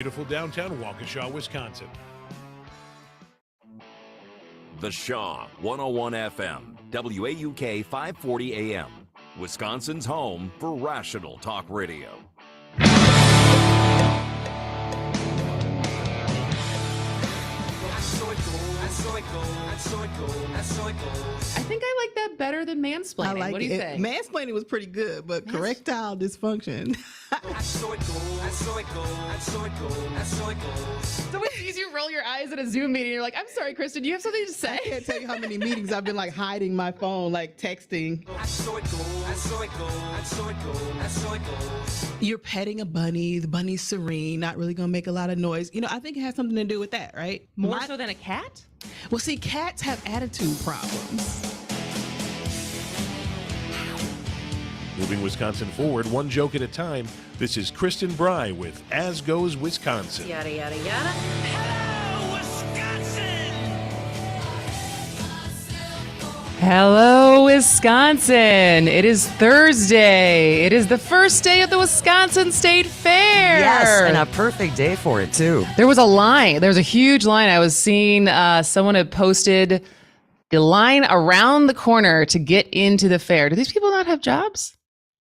Beautiful downtown Waukesha, Wisconsin. The Shaw, 101 FM, WAUK 540 AM, Wisconsin's home for rational talk radio. I think I like that better than mansplaining. What do you think? Mansplaining was pretty good, but correctile dysfunction. So it's easy to roll your eyes at a Zoom meeting. You're like, I'm sorry, Kristin, do you have something to say? I can't tell you how many meetings I've been like hiding my phone, like texting. You're petting a bunny. The bunny's serene, not really gonna make a lot of noise. You know, I think it has something to do with that, right? More so than a cat? Well, see, cats have attitude problems. Moving Wisconsin forward, one joke at a time. This is Kristin Brey with As Goes Wisconsin. Yada, yada, yada. Hello, Wisconsin! Hello, Wisconsin. It is Thursday. It is the first day of the Wisconsin State Fair. Yes, and a perfect day for it, too. There was a line. There was a huge line. I was seeing someone had posted the line around the corner to get into the fair. Do these people not have jobs?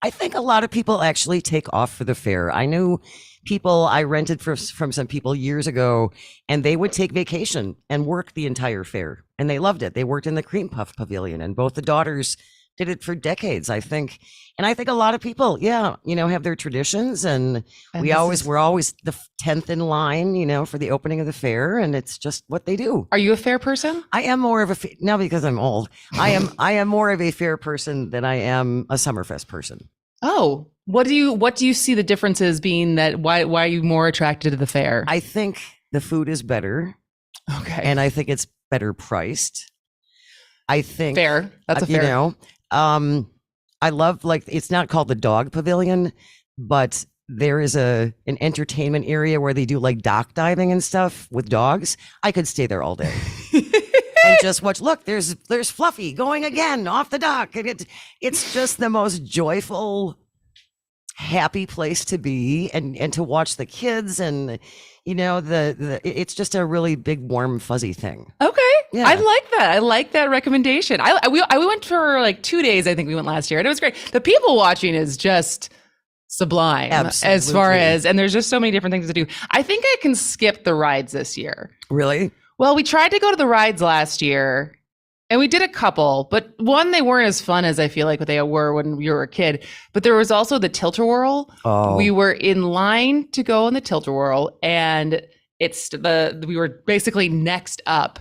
I think a lot of people actually take off for the fair. I knew people, I rented from some people years ago, and they would take vacation and work the entire fair. And they loved it. They worked in the Cream Puff Pavilion, and both the daughters did it for decades, I think. And I think a lot of people, have their traditions, and we're always the 10th in line, for the opening of the fair, and it's just what they do. Are you a fair person? I am more of now because I'm old. I am more of a fair person than I am a Summerfest person. Oh, what do you see the differences being that why are you more attracted to the fair? I think the food is better. Okay. And I think it's better priced. I think fair. That's a fair. I love, it's not called the Dog Pavilion, but there is an entertainment area where they do like dock diving and stuff with dogs. I could stay there all day. And just watch. Look, there's Fluffy going again off the dock. It's just the most joyful, happy place to be, and to watch the kids, and it's just a really big, warm, fuzzy thing. Okay, yeah. I like that. I like that recommendation. We went for like 2 days. I think we went last year, and it was great. The people watching is just sublime. Absolutely. As far as, and there's just so many different things to do. I think I can skip the rides this year. Really? Well, we tried to go to the rides last year, and we did a couple, but one, they weren't as fun as I feel like they were when you were a kid. But there was also the Tilt-A-Whirl. Oh. We were in line to go on the Tilt-A-Whirl, and we were basically next up,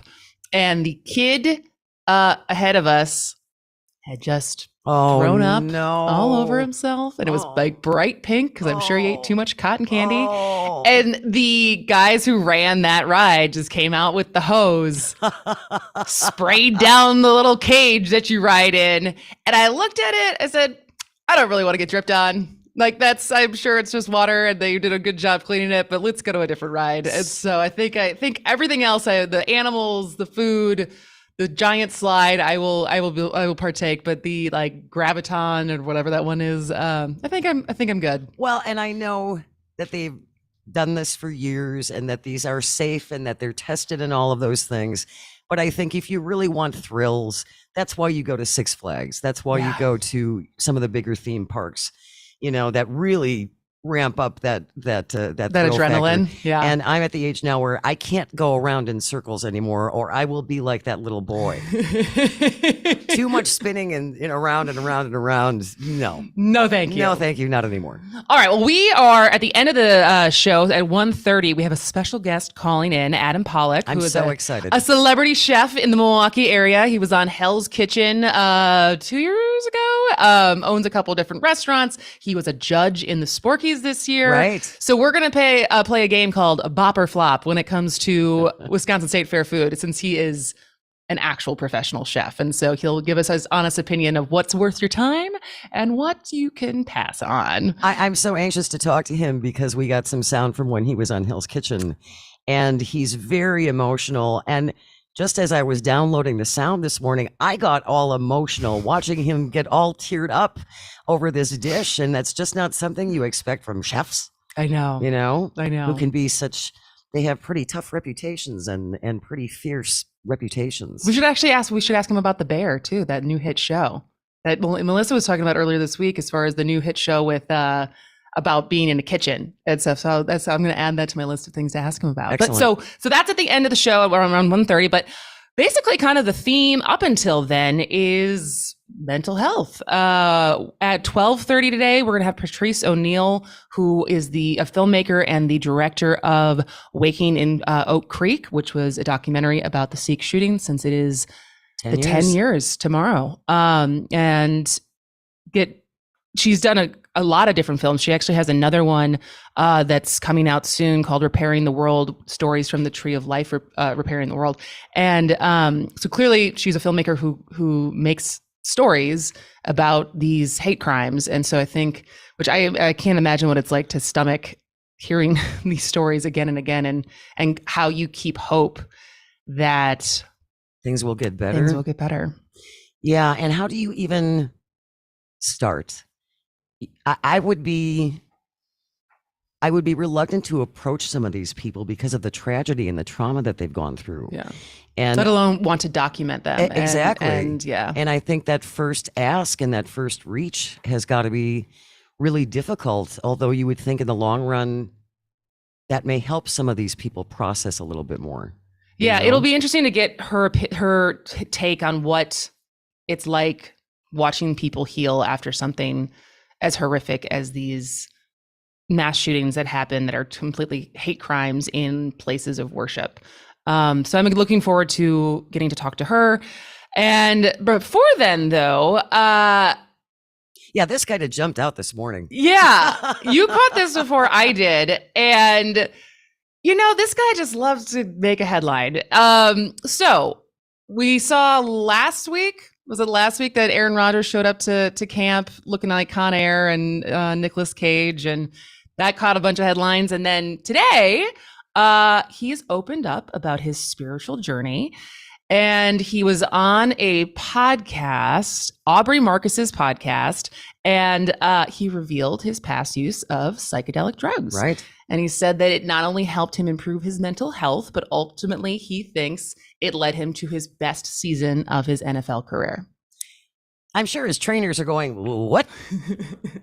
and the kid ahead of us had just thrown up all over himself, and it was like bright pink because I'm sure he ate too much cotton candy. And the guys who ran that ride just came out with the hose, sprayed down the little cage that you ride in. And I looked at it, I said, I don't really want to get dripped on. Like, I'm sure it's just water and they did a good job cleaning it, but let's go to a different ride. And so I think everything else, the animals, the food, the giant slide, I will partake, but the like Graviton or whatever that one is, I think I'm good. Well, and I know that they've done this for years, and that these are safe, and that they're tested and all of those things. But I think if you really want thrills, that's why you go to Six Flags. That's why you go to some of the bigger theme parks, that really ramp up that adrenaline factor. Yeah. And I'm at the age now where I can't go around in circles anymore, or I will be like that little boy. Too much spinning and around and around and around. No thank you, not anymore. All right, well, we are at the end of the show at 1:30. We have a special guest calling in, Adam Pawlak. I'm so excited. A celebrity chef in the Milwaukee area. He was on Hell's Kitchen 2 years ago. Owns a couple different restaurants. He was a judge in the Sporkies this year. Right. So we're going to play a game called Bop or Flop when it comes to Wisconsin State Fair food, since he is an actual professional chef. And so he'll give us his honest opinion of what's worth your time and what you can pass on. I'm so anxious to talk to him because we got some sound from when he was on Hell's Kitchen, and he's very emotional. And just as I was downloading the sound this morning, I got all emotional watching him get all teared up over this dish. And that's just not something you expect from chefs. I know. you know, I know. who can be such, they have pretty tough reputations and pretty fierce reputations. We should ask him about The Bear too, that new hit show that Melissa was talking about earlier this week, as far as the new hit show with about being in the kitchen and stuff. So I'm going to add that to my list of things to ask him about. Excellent. But so that's at the end of the show around 1:30. But basically, kind of the theme up until then is mental health. At 12:30 today, we're going to have Patrice O'Neill, who is a filmmaker and the director of Waking in Oak Creek, which was a documentary about the Sikh shooting, since it is 10 years tomorrow. She's done a lot of different films. She actually has another one that's coming out soon called Repairing the World, Stories from the Tree of Life, Repairing the World. And so clearly she's a filmmaker who makes stories about these hate crimes. And so I think, which I can't imagine what it's like to stomach hearing these stories again and again, and how you keep hope that things will get better. Yeah. And how do you even start? I would be reluctant to approach some of these people because of the tragedy and the trauma that they've gone through. Yeah. And let alone want to document them. Exactly. And yeah. And I think that first ask and that first reach has got to be really difficult, although you would think in the long run that may help some of these people process a little bit more. Yeah, it'll be interesting to get her take on what it's like watching people heal after something as horrific as these mass shootings that happen that are completely hate crimes in places of worship. So I'm looking forward to getting to talk to her. And before then, though, yeah, this guy that jumped out this morning. Yeah, you caught this before I did. And, this guy just loves to make a headline. So we saw last week, was it last week, that Aaron Rodgers showed up to camp looking like Con Air and Nicolas Cage, and that caught a bunch of headlines. And then today, he's opened up about his spiritual journey, and he was on a podcast, Aubrey Marcus's podcast, and he revealed his past use of psychedelic drugs. Right. And he said that it not only helped him improve his mental health, but ultimately he thinks it led him to his best season of his NFL career. I'm sure his trainers are going, what?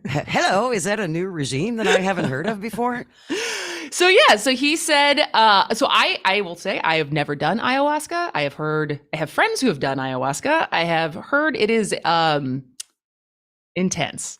Hello, is that a new regime that I haven't heard of before? So he said, so I will say I have never done ayahuasca. I have friends who have done ayahuasca. I have heard it is intense,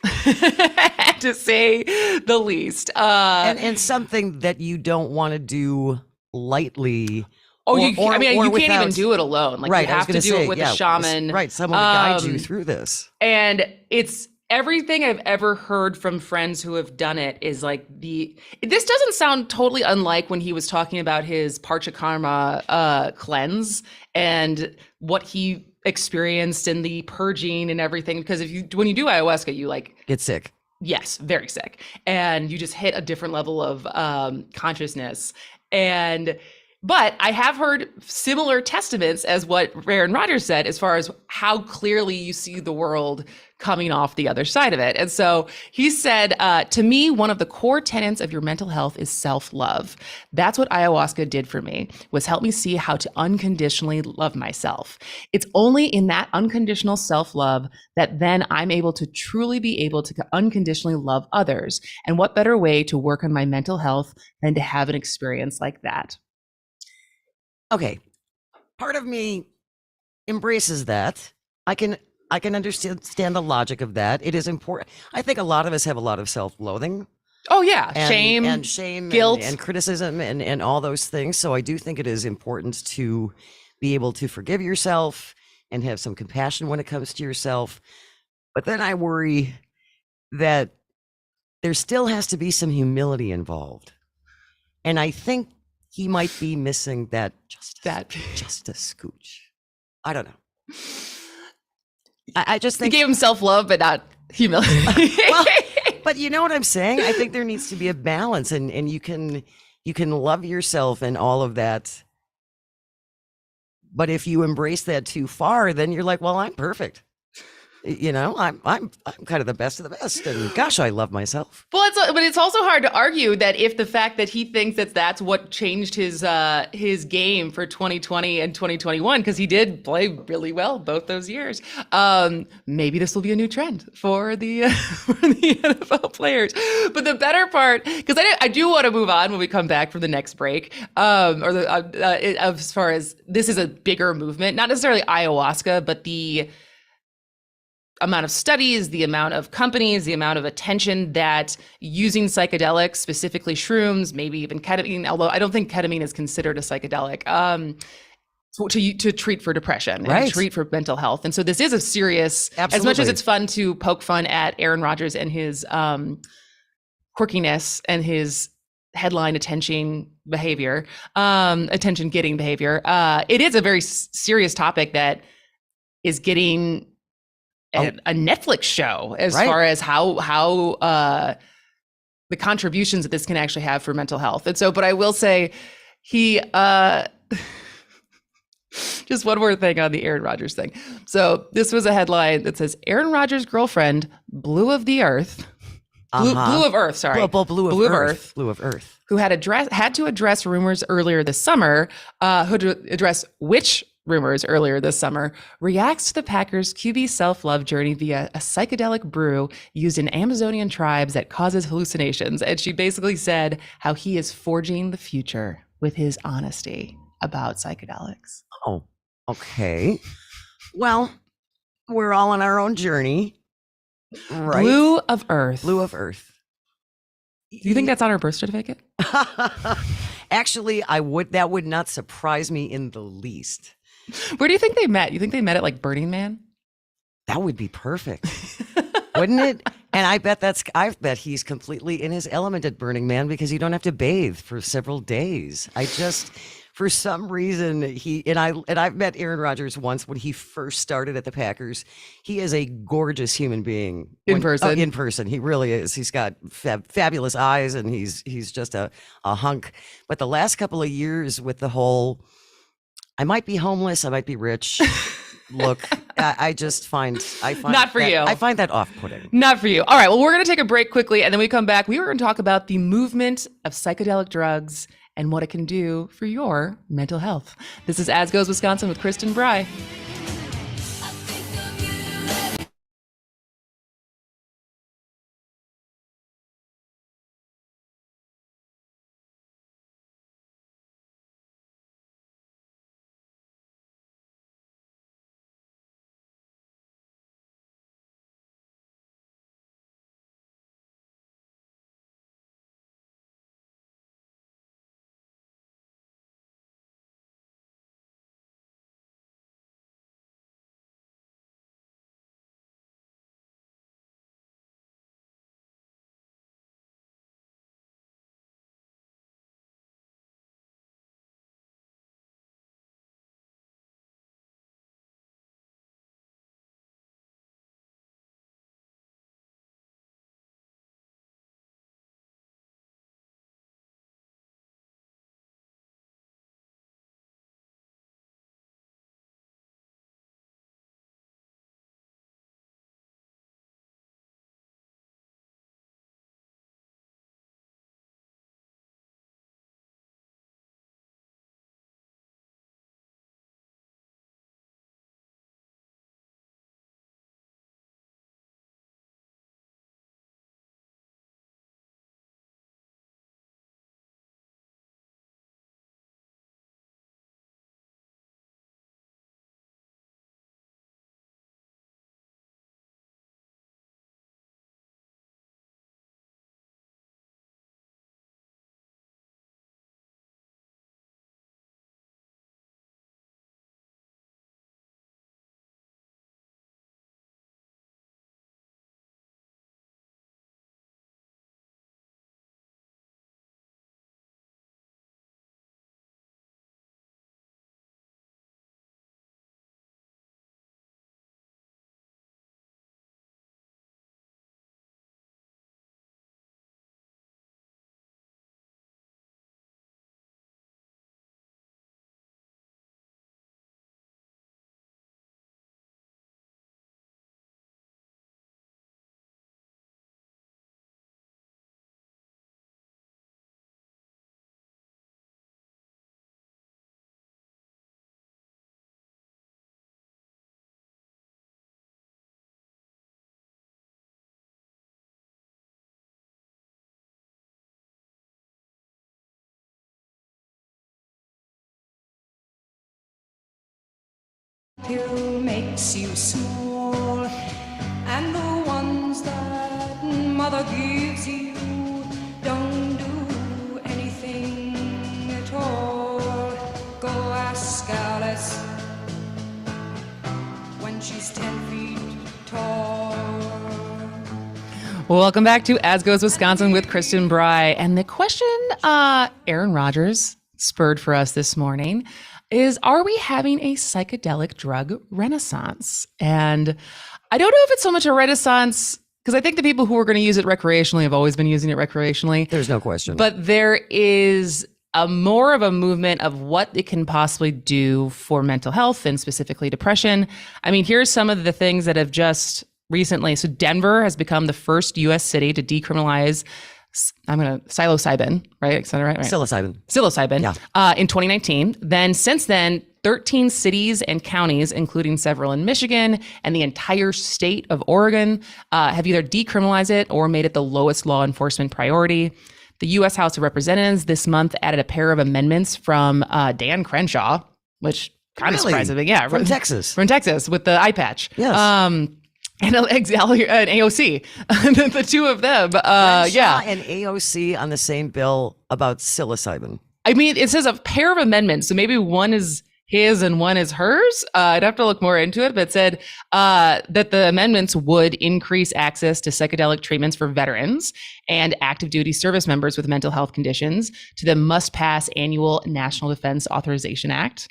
to say the least. And something that you don't want to do lightly. Oh, you can't even do it alone. Like, right, you have to do it with a shaman. Right, someone to guide you through this. And it's everything I've ever heard from friends who have done it is like this doesn't sound totally unlike when he was talking about his Panchakarma cleanse and what he experienced and the purging and everything. Because when you do ayahuasca, you get sick. Yes, very sick. And you just hit a different level of consciousness. But I have heard similar testaments as what Aaron Rodgers said, as far as how clearly you see the world coming off the other side of it. And so he said, to me, one of the core tenets of your mental health is self-love. That's what ayahuasca did for me, was help me see how to unconditionally love myself. It's only in that unconditional self-love that then I'm able to truly be able to unconditionally love others. And what better way to work on my mental health than to have an experience like that? Okay, part of me embraces that. I can understand the logic of that. It is important. I think a lot of us have a lot of self-loathing. Oh yeah, shame, guilt, and criticism, and all those things. So I do think it is important to be able to forgive yourself and have some compassion when it comes to yourself. But then I worry that there still has to be some humility involved, and I think he might be missing that just a scooch. I don't know. I just think he gave him self-love, but not humility. Well, but you know what I'm saying? I think there needs to be a balance, and you can love yourself and all of that. But if you embrace that too far, then you're like, well, I'm perfect. You know, I'm kind of the best of the best, and gosh, I love myself. Well, but it's also hard to argue that if the fact that he thinks that that's what changed his game for 2020 and 2021, because he did play really well both those years. Maybe this will be a new trend for the for the NFL players. But the better part, because I do want to move on when we come back from the next break, as far as this is a bigger movement, not necessarily ayahuasca, but the amount of studies, the amount of companies, the amount of attention that using psychedelics, specifically shrooms, maybe even ketamine, although I don't think ketamine is considered a psychedelic, to treat for depression and treat for mental health. And so this is a serious, as much as it's fun to poke fun at Aaron Rodgers and his quirkiness and his headline attention getting behavior, it is a very serious topic that is getting a Netflix show as far as how the contributions that this can actually have for mental health. And so, but I will say he, just one more thing on the Aaron Rodgers thing. So this was a headline that says Aaron Rodgers' girlfriend, Blue of Earth, who had to address rumors earlier this summer, reacts to the Packers' QB self-love journey via a psychedelic brew used in Amazonian tribes that causes hallucinations. And she basically said how he is forging the future with his honesty about psychedelics. Oh, okay. Well, we're all on our own journey. Right. Blue of Earth. Do you think that's on her birth certificate? Actually, that would not surprise me in the least. Where do you think they met? You think they met at like Burning Man? That would be perfect. Wouldn't it? And I bet he's completely in his element at Burning Man because you don't have to bathe for several days. For some reason, I've met Aaron Rodgers once when he first started at the Packers. He is a gorgeous human being in person. In person, he really is. He's got fabulous eyes, and he's just a hunk. But the last couple of years with the whole, I might be homeless, I might be rich. Look, I find not for you. I find that off-putting. Not for you. All right. Well, we're going to take a break quickly, and then we come back. We were going to talk about the movement of psychedelic drugs and what it can do for your mental health. This is As Goes Wisconsin with Kristin Brey. pill makes you small, and the ones that mother gives you don't do anything at all. Go ask Alice when she's 10 feet tall. Welcome back to As Goes Wisconsin with Kristin Brey. And the question Aaron Rodgers spurred for us this morning is, are we having a psychedelic drug renaissance? And I don't know if it's so much a renaissance, because I think the people who are going to use it recreationally have always been using it recreationally. There's no question. But there is a more of a movement of what it can possibly do for mental health and specifically depression. I mean, here's some of the things that have just recently. So Denver has become the first U.S. city to decriminalize psilocybin, right? Is that right? Psilocybin. Yeah. In 2019. Then since then, 13 cities and counties, including several in Michigan and the entire state of Oregon, have either decriminalized it or made it the lowest law enforcement priority. The U.S. House of Representatives this month added a pair of amendments from Dan Crenshaw, which kind of surprising. Yeah, from Texas. From Texas with the eye patch. Yes. And AOC, the two of them. Yeah. And AOC on the same bill about psilocybin. I mean, it says a pair of amendments. So maybe one is his and one is hers. I'd have to look more into it, but it said that the amendments would increase access to psychedelic treatments for veterans and active duty service members with mental health conditions to the must-pass annual National Defense Authorization Act.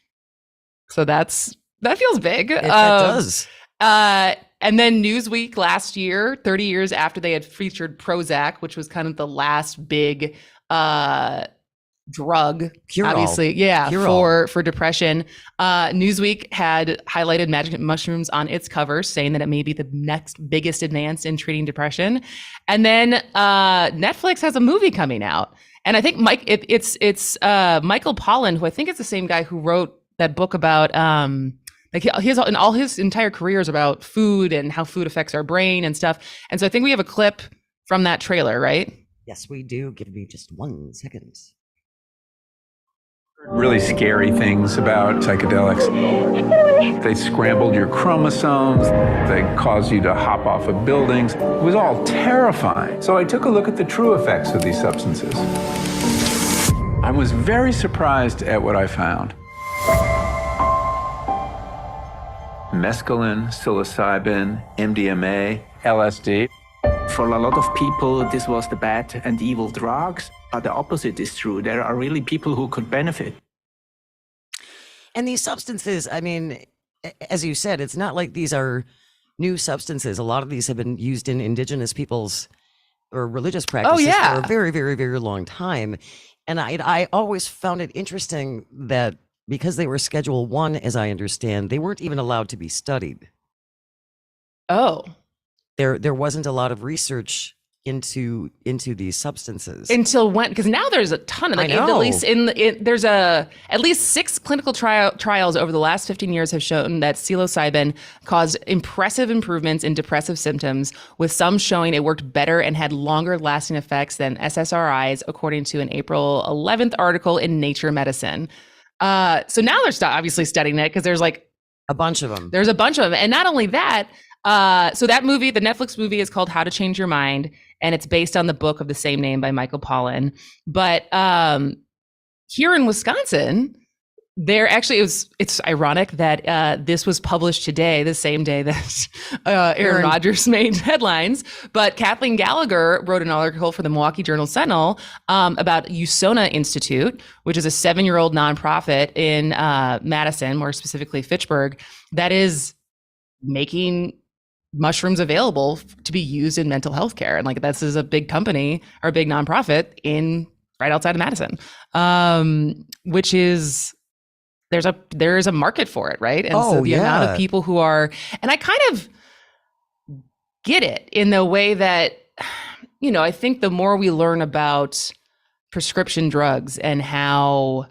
So that feels big. That does. And then Newsweek last year, 30 years after they had featured Prozac, which was kind of the last big drug, Cure-all. obviously, yeah, Cure-all. for depression. Newsweek had highlighted magic mushrooms on its cover, saying that it may be the next biggest advance in treating depression. And then Netflix has a movie coming out, and I think it's Michael Pollan, who I think is the same guy who wrote that book about his entire career is about food and how food affects our brain and stuff. And so I think we have a clip from that trailer, right? Yes, we do. Give me just 1 second. Really scary things about psychedelics. They scrambled your chromosomes. They caused you to hop off of buildings. It was all terrifying. So I took a look at the true effects of these substances. I was very surprised at what I found. Mescaline, psilocybin, MDMA, LSD. For a lot of people, this was the bad and evil drugs. But the opposite is true. There are really people who could benefit. And these substances, I mean, as you said, it's not like these are new substances. A lot of these have been used in indigenous peoples or religious practices for a very, very, very long time. And I always found it interesting that because they were Schedule 1, as I understand, they weren't even allowed to be studied. Oh. There wasn't a lot of research into these substances until when? Because now there's a ton of, like, at least there's at least 6 clinical trials over the last 15 years have shown that psilocybin caused impressive improvements in depressive symptoms, with some showing it worked better and had longer lasting effects than SSRIs, according to an April 11th article in Nature Medicine. So now they're obviously studying it because there's like a bunch of them. There's a bunch of them. And not only that, so that movie, the Netflix movie, is called How to Change Your Mind, and it's based on the book of the same name by Michael Pollan. But here in Wisconsin, it's ironic that this was published today, the same day that Aaron Rodgers made headlines. But Kathleen Gallagher wrote an article for the Milwaukee Journal-Sentinel about USONA Institute, which is a 7-year-old nonprofit in Madison, more specifically Fitchburg, that is making mushrooms available to be used in mental health care. And like, this is a big company or a big nonprofit right outside of Madison, which is, there's a market for it, right? And so the amount of people who are, and I kind of get it in the way that, I think the more we learn about prescription drugs and how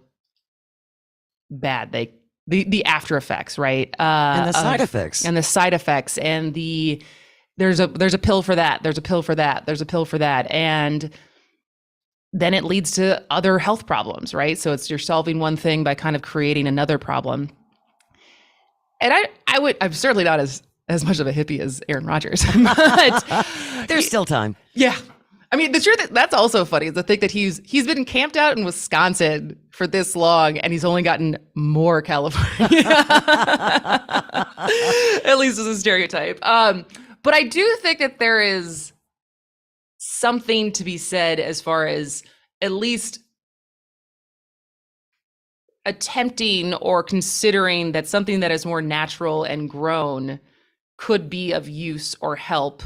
bad the after effects, right? And the side effects. And the side effects, and there's a pill for that, there's a pill for that, there's a pill for that. And then it leads to other health problems, right? So you're solving one thing by kind of creating another problem. And I'm certainly not as much of a hippie as Aaron Rodgers, but There's still time. yeah. I mean, the truth that's also funny is the thing that he's been camped out in Wisconsin for this long, and he's only gotten more California. At least as a stereotype. But I do think that there is something to be said as far as at least attempting or considering that something that is more natural and grown could be of use or help,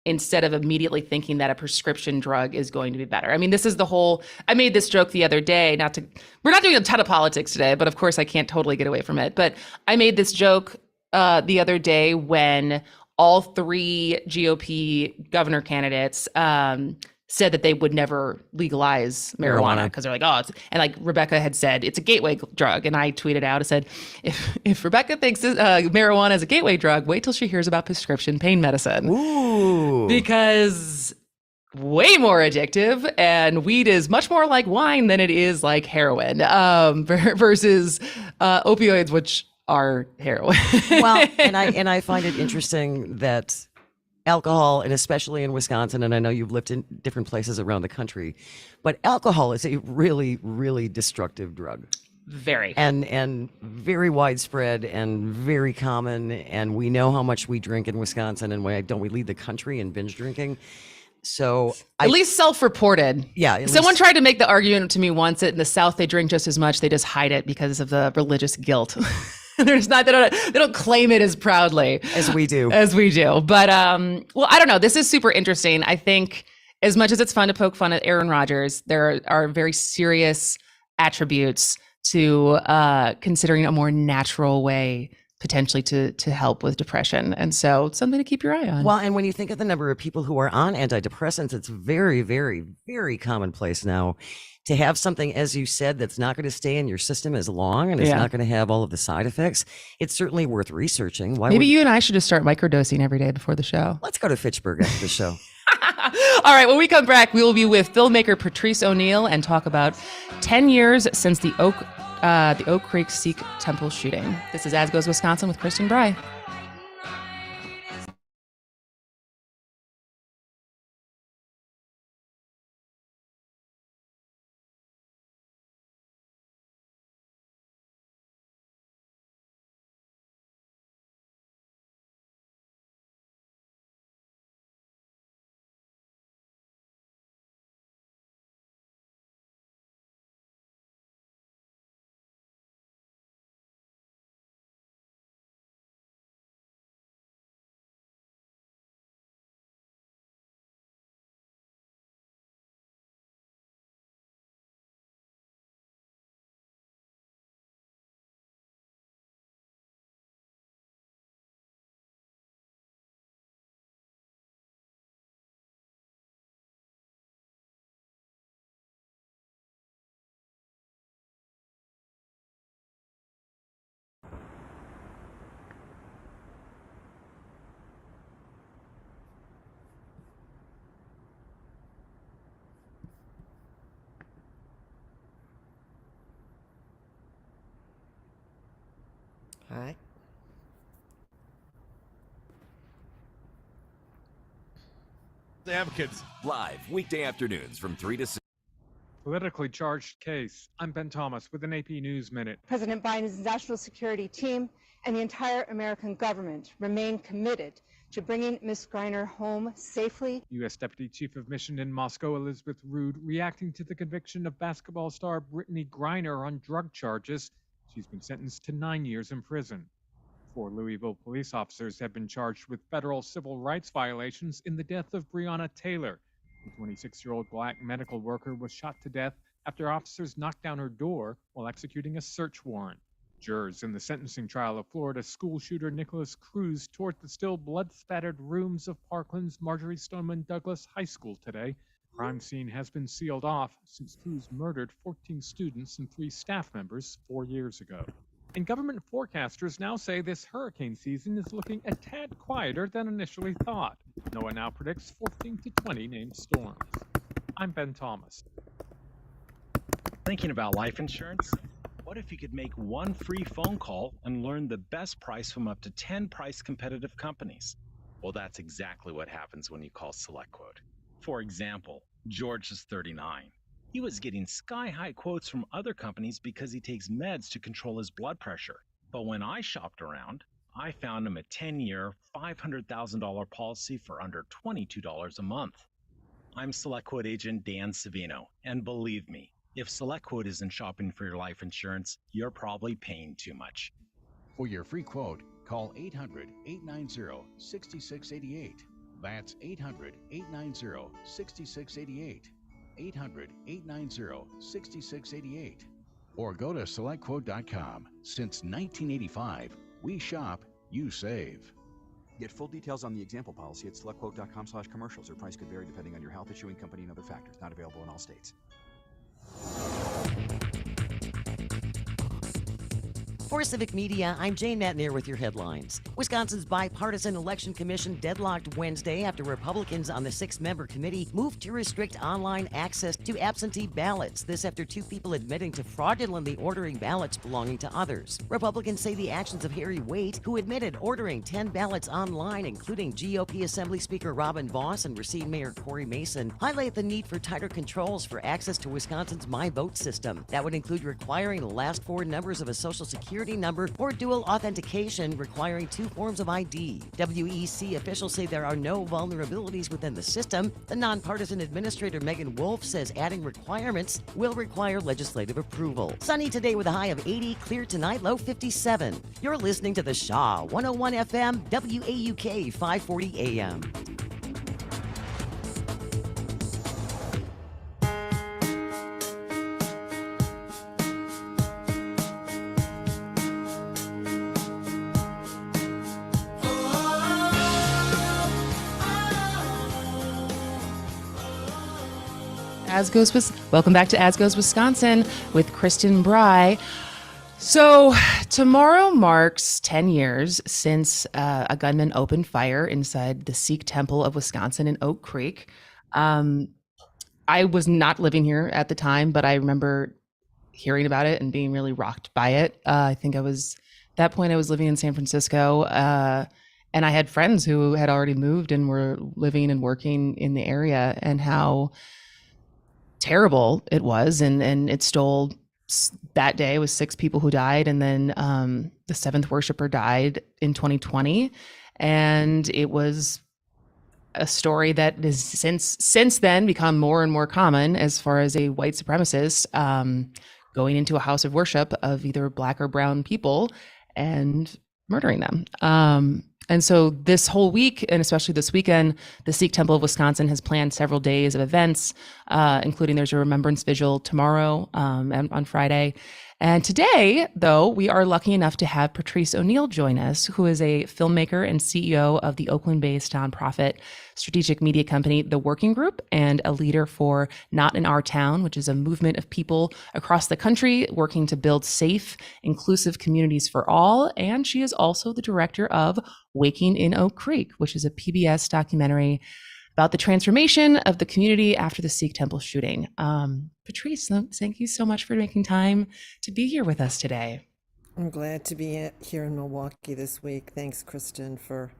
instead of immediately thinking that a prescription drug is going to be better. I mean, this is the whole, I made this joke the other day, we're not doing a ton of politics today, but of course I can't totally get away from it. But I made this joke the other day when all 3 GOP governor candidates said that they would never legalize marijuana because they're like, oh, and like Rebecca had said, it's a gateway drug. And I tweeted out, I said, if Rebecca thinks marijuana is a gateway drug, wait till she hears about prescription pain medicine. Ooh. Because way more addictive, and weed is much more like wine than it is like heroin, versus opioids, which are heroin. Well, and I find it interesting that alcohol, and especially in Wisconsin, and I know you've lived in different places around the country, but alcohol is a really, really destructive drug. Very. And very widespread and very common. And we know how much we drink in Wisconsin, and don't we lead the country in binge drinking? So at least self-reported. Yeah. Someone tried to make the argument to me once that in the South they drink just as much, they just hide it because of the religious guilt. They don't claim it as proudly as we do. But well, I don't know. This is super interesting. I think as much as it's fun to poke fun at Aaron Rodgers, there are very serious attributes to considering a more natural way potentially to help with depression. And so it's something to keep your eye on. Well, and when you think of the number of people who are on antidepressants, it's very, very, very commonplace now to have something, as you said, that's not going to stay in your system as long and it's not going to have all of the side effects. It's certainly worth researching. Maybe you and I should just start microdosing every day before the show. Let's go to Fitchburg after the show. All right, when we come back, we will be with filmmaker Patrice O'Neill and talk about 10 years since the Oak Creek Sikh Temple shooting. This is As Goes Wisconsin with Kristin Brey. All right. The Advocates. Live weekday afternoons from 3 to 6. Politically charged case. I'm Ben Thomas with an AP News Minute. President Biden's national security team and the entire American government remain committed to bringing Ms. Griner home safely. U.S. Deputy Chief of Mission in Moscow, Elizabeth Rood, reacting to the conviction of basketball star Brittany Griner on drug charges. She's been sentenced to 9 years in prison. 4 Louisville police officers have been charged with federal civil rights violations in the death of Breonna Taylor. The 26-year-old black medical worker was shot to death after officers knocked down her door while executing a search warrant. Jurors in the sentencing trial of Florida school shooter Nicholas Cruz toured the still blood-spattered rooms of Parkland's Marjorie Stoneman Douglas High School today. The crime scene has been sealed off since Cruz murdered 14 students and 3 staff members 4 years ago. And government forecasters now say this hurricane season is looking a tad quieter than initially thought. NOAA now predicts 14 to 20 named storms. I'm Ben Thomas. Thinking about life insurance? What What if you could make one free phone call and learn the best price from up to 10 price competitive companies? Well, that's exactly what happens when you call SelectQuote. For example, George is 39. He was getting sky-high quotes from other companies because he takes meds to control his blood pressure. But when I shopped around, I found him a 10-year, $500,000 policy for under $22 a month. I'm SelectQuote agent Dan Savino, and believe me, if SelectQuote isn't shopping for your life insurance, you're probably paying too much. For your free quote, call 800-890-6688. That's 800-890-6688. 800-890-6688. Or go to SelectQuote.com. Since 1985, we shop, you save. Get full details on the example policy at SelectQuote.com/commercials. Or price could vary depending on your health, issuing company, and other factors. Not available in all states. For Civic Media, I'm Jane Matnier with your headlines. Wisconsin's bipartisan election commission deadlocked Wednesday after Republicans on the 6-member committee moved to restrict online access to absentee ballots. This after 2 people admitting to fraudulently ordering ballots belonging to others. Republicans say the actions of Harry Waite, who admitted ordering 10 ballots online, including GOP Assembly Speaker Robin Vos and Racine Mayor Corey Mason, highlight the need for tighter controls for access to Wisconsin's My Vote system. That would include requiring the last 4 numbers of a Social Security number or dual authentication requiring 2 forms of ID. WEC officials say there are no vulnerabilities within the system. The nonpartisan administrator Megan Wolf says adding requirements will require legislative approval. Sunny today with a high of 80, clear tonight, low 57. You're listening to the Shaw 101 FM, WAUK 540 AM. Welcome back to As Goes Wisconsin with Kristin Brey. So tomorrow marks 10 years since a gunman opened fire inside the Sikh temple of Wisconsin in Oak Creek. I was not living here at the time, but I remember hearing about it and being really rocked by it. I think at that point I was living in San Francisco, and I had friends who had already moved and were living and working in the area, and how terrible it was, and it stole. That day was 6 people who died, and then the 7th worshiper died in 2020, and it was a story that has since then become more and more common as far as a white supremacist going into a house of worship of either Black or brown people and murdering them. And so this whole week, and especially this weekend, the Sikh Temple of Wisconsin has planned several days of events, including there's a remembrance vigil tomorrow and on Friday. And today, though, we are lucky enough to have Patrice O'Neill join us, who is a filmmaker and CEO of the Oakland-based nonprofit strategic media company, The Working Group, and a leader for Not in Our Town, which is a movement of people across the country working to build safe, inclusive communities for all. And she is also the director of Waking in Oak Creek, which is a PBS documentary about the transformation of the community after the Sikh temple shooting. Patrice, thank you so much for making time to be here with us today. I'm glad to be here in Milwaukee this week. Thanks, Kristin, for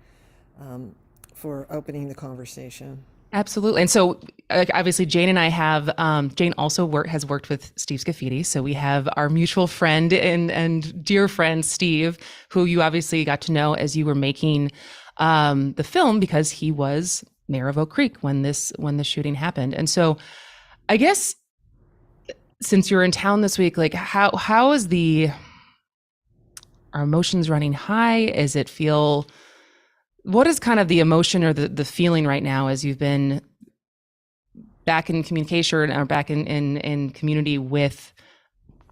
opening the conversation. Absolutely. And so obviously Jane and I have, Jane also has worked with Steve Scafidi. So we have our mutual friend and dear friend, Steve, who you obviously got to know as you were making the film, because he was mayor of Oak Creek when the shooting happened. And so I guess since you're in town this week, like how is our emotions running high? What is kind of the emotion or the feeling right now as you've been back in communication or back in community with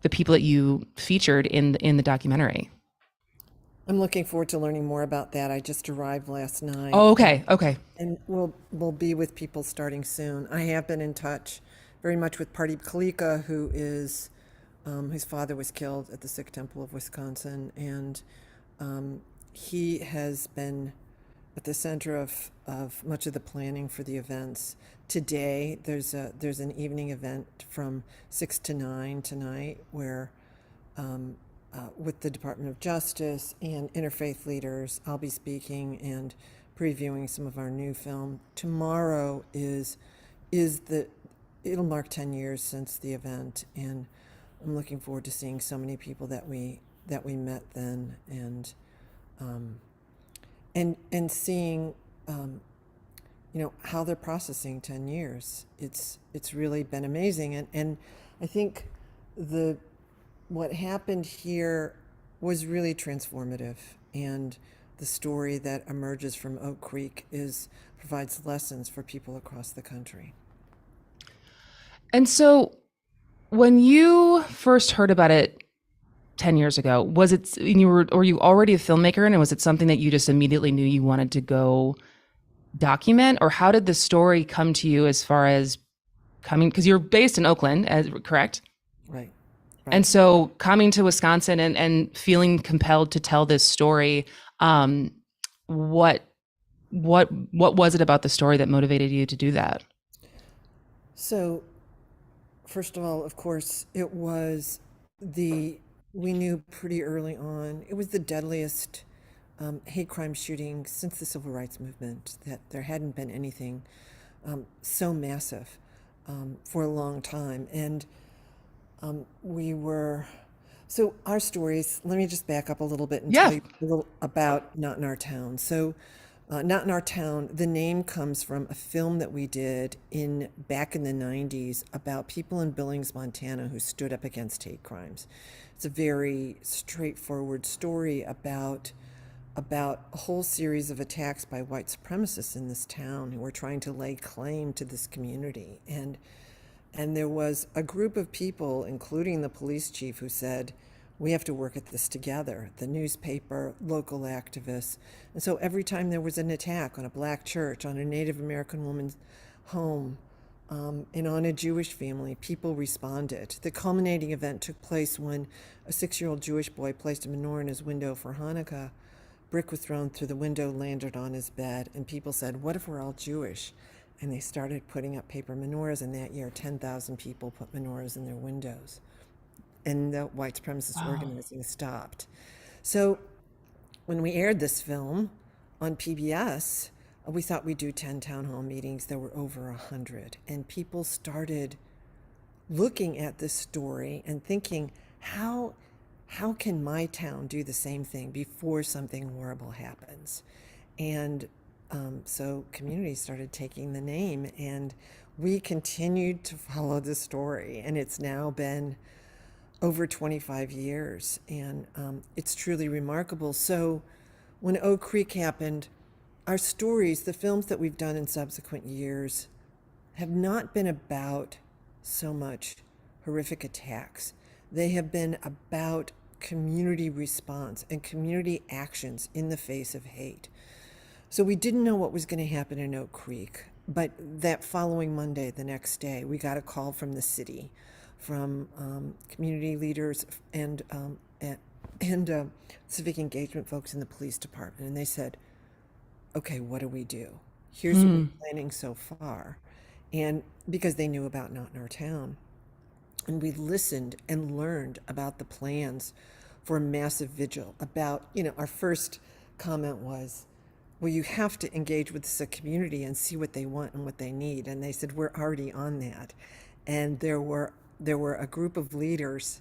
the people that you featured in the documentary? I'm looking forward to learning more about that. I just arrived last night. Oh, okay. And we'll be with people starting soon. I have been in touch very much with Pardeep Kalika, who is his father was killed at the Sikh Temple of Wisconsin, and he has been at the center of much of the planning for the events. Today, there's an evening event from 6 to 9 tonight where with the Department of Justice and interfaith leaders. I'll be speaking and previewing some of our new film. Tomorrow it'll mark 10 years since the event, and I'm looking forward to seeing so many people that we met then, and seeing how they're processing 10 years. It's really been amazing, and I think what happened here was really transformative, and the story that emerges from Oak Creek provides lessons for people across the country. And so when you first heard about it 10 years ago, was it, were you already a filmmaker, and was it something that you just immediately knew you wanted to go document? Or how did the story come to you as far as coming, because you're based in Oakland, correct? Right. And so coming to Wisconsin and feeling compelled to tell this story, what was it about the story that motivated you to do that? So, first of all, of course, it was we knew pretty early on, it was the deadliest hate crime shooting since the Civil Rights Movement, that there hadn't been anything so massive for a long time. And so our stories, let me just back up a little bit and tell you a little about Not in Our Town. So Not in Our Town, the name comes from a film that we did back in the 90s about people in Billings, Montana who stood up against hate crimes. It's a very straightforward story about a whole series of attacks by white supremacists in this town who were trying to lay claim to this community. And there was a group of people, including the police chief, who said, we have to work at this together. The newspaper, local activists. And so every time there was an attack on a black church, on a Native American woman's home, and on a Jewish family, people responded. The culminating event took place when a 6-year-old Jewish boy placed a menorah in his window for Hanukkah. Brick was thrown through the window, landed on his bed, and people said, what if we're all Jewish? And they started putting up paper menorahs, and that year 10,000 people put menorahs in their windows. And the white supremacist organizing stopped. So when we aired this film on PBS, we thought we'd do 10 town hall meetings. There were over 100. And people started looking at this story and thinking, how can my town do the same thing before something horrible happens? And so communities started taking the name, and we continued to follow the story. And it's now been over 25 years, and it's truly remarkable. So when Oak Creek happened, our stories, the films that we've done in subsequent years, have not been about so much horrific attacks. They have been about community response and community actions in the face of hate. So we didn't know what was going to happen in Oak Creek, but that following Monday, the next day, we got a call from the city, from community leaders and civic engagement folks in the police department, and they said, okay, what do we do? Here's what we're planning so far. And because they knew about Not in Our Town. And we listened and learned about the plans for a massive vigil. Our first comment was, well, you have to engage with the community and see what they want and what they need. And they said, we're already on that. And there were a group of leaders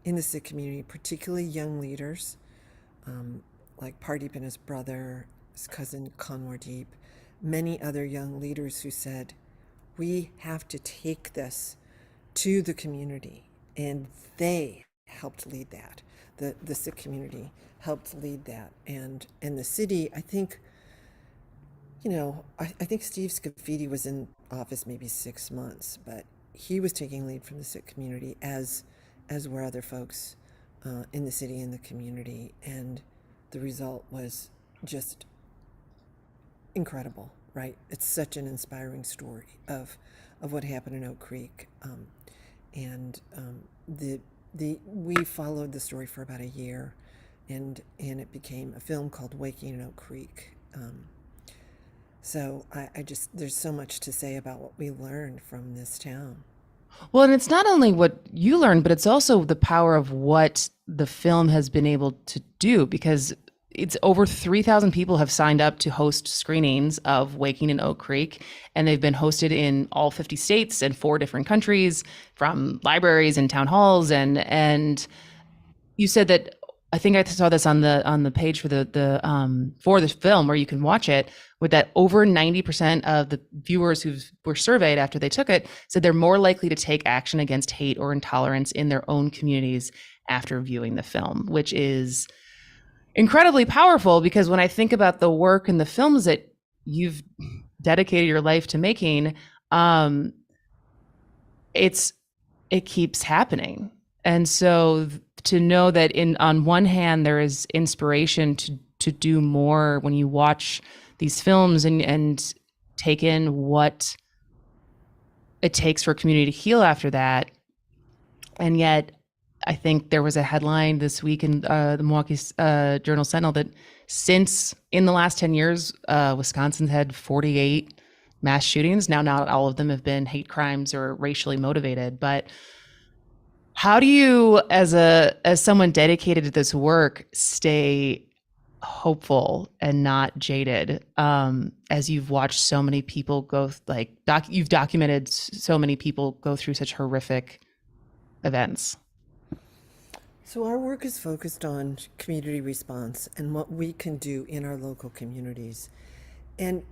in the Sikh community, particularly young leaders, like Pardeep and his brother, his cousin Kanwardeep, many other young leaders who said, we have to take this to the community. And they helped lead that. The Sikh community helped lead that. And the city, I think, I think Steve Scafidi was in office maybe 6 months, but he was taking lead from the Sikh community, as were other folks in the city and the community. And the result was just incredible, right? It's such an inspiring story of what happened in Oak Creek. We followed the story for about a year, and it became a film called Waking in Oak Creek. So there's so much to say about what we learned from this town. Well, and it's not only what you learned, but it's also the power of what the film has been able to do, because it's over 3,000 people have signed up to host screenings of Waking in Oak Creek, and they've been hosted in all 50 states and 4 different countries, from libraries and town halls. And you said that, I think I saw this on the page for the film where you can watch it, with that over 90% of the viewers who were surveyed after they took it said they're more likely to take action against hate or intolerance in their own communities after viewing the film, which is incredibly powerful. Because when I think about the work and the films that you've dedicated your life to making, it keeps happening. And so to know that on one hand, there is inspiration to do more when you watch these films and take in what it takes for a community to heal after that. And yet, I think there was a headline this week in the Milwaukee Journal Sentinel that since in the last 10 years, Wisconsin's had 48 mass shootings. Now, not all of them have been hate crimes or racially motivated, but how do you, as someone dedicated to this work, stay hopeful and not jaded, as you've watched so many people go, you've documented so many people go through such horrific events? So our work is focused on community response and what we can do in our local communities. And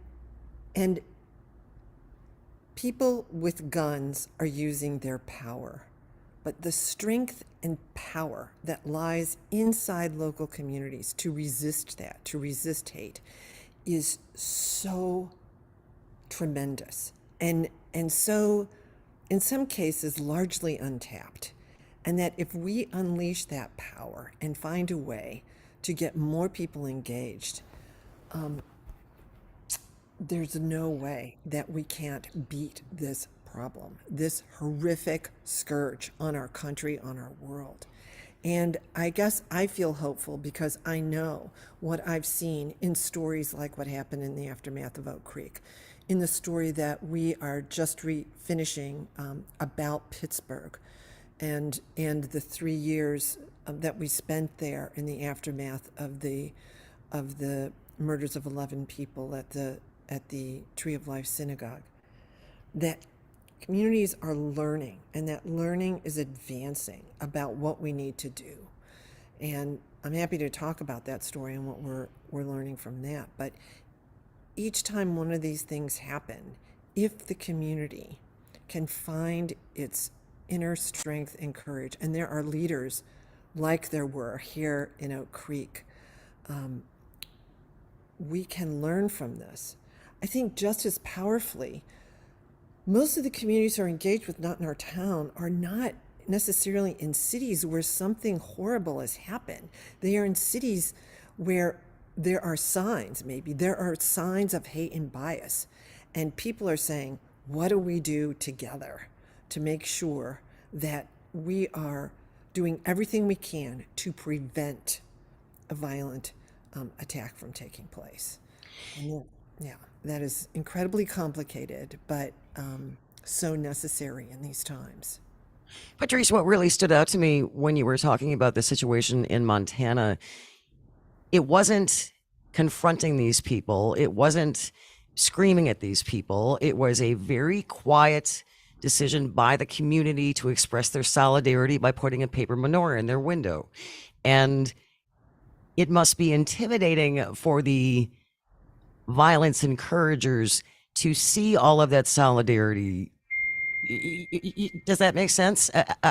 people with guns are using their power. But the strength and power that lies inside local communities to resist that, to resist hate, is so tremendous. And so, in some cases, largely untapped. And that if we unleash that power and find a way to get more people engaged, there's no way that we can't beat this problem, this horrific scourge on our country, on our world. And I guess I feel hopeful because I know what I've seen in stories like what happened in the aftermath of Oak Creek, in the story that we are just finishing about Pittsburgh, and the 3 years that we spent there in the aftermath of the murders of 11 people at the Tree of Life Synagogue. That communities are learning, and that learning is advancing about what we need to do. And I'm happy to talk about that story and what we're learning from that. But each time one of these things happen, if the community can find its inner strength and courage, and there are leaders like there were here in Oak Creek, we can learn from this. I think just as powerfully, most of the communities who are engaged with Not in Our Town are not necessarily in cities where something horrible has happened. They are in cities where there are signs, maybe. There are signs of hate and bias. And people are saying, what do we do together to make sure that we are doing everything we can to prevent a violent attack from taking place? And yeah, that is incredibly complicated, but so necessary in these times. Patrice, what really stood out to me when you were talking about the situation in Montana, it wasn't confronting these people. It wasn't screaming at these people. It was a very quiet decision by the community to express their solidarity by putting a paper menorah in their window. And it must be intimidating for the violence encouragers to see all of that solidarity. Does that make sense?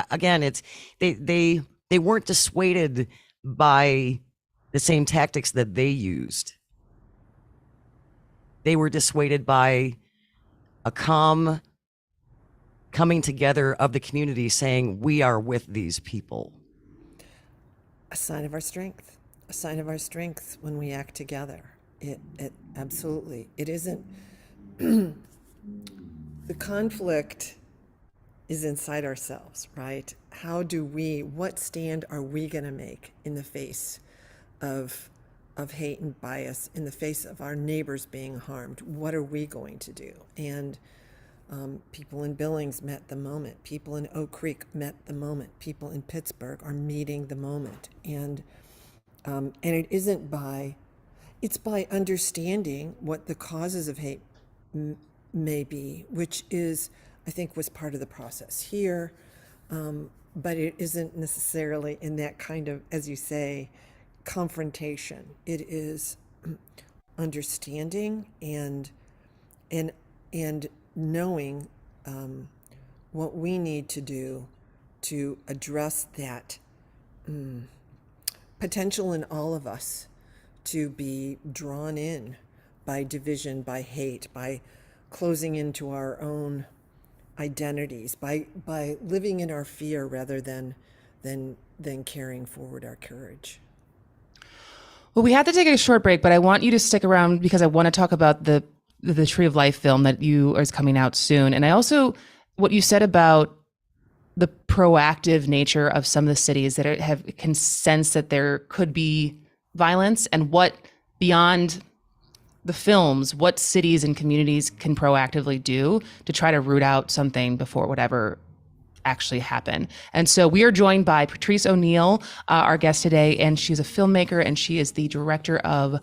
Again, it's they weren't dissuaded by the same tactics that they used. They were dissuaded by a calm coming together of the community saying, we are with these people. A sign of our strength. A sign of our strength when we act together. It absolutely. It isn't. The conflict is inside ourselves, right? What stand are we going to make in the face of hate and bias, in the face of our neighbors being harmed? What are we going to do? And People in Billings met the moment. People in Oak Creek met the moment. People in Pittsburgh are meeting the moment. And it isn't it's by understanding what the causes of hate may be, which is, I think, was part of the process here. But it isn't necessarily in that kind of, as you say, confrontation. It is understanding and knowing what we need to do to address that potential in all of us to be drawn in by division, by hate, by closing into our own identities, by living in our fear rather than carrying forward our courage. Well, we have to take a short break, but I want you to stick around because I want to talk about the Tree of Life film that is coming out soon. And I also, what you said about the proactive nature of some of the cities that can sense that there could be violence, and what beyond the films, what cities and communities can proactively do to try to root out something before whatever actually happen. And so we are joined by Patrice O'Neill, our guest today, and she's a filmmaker and she is the director of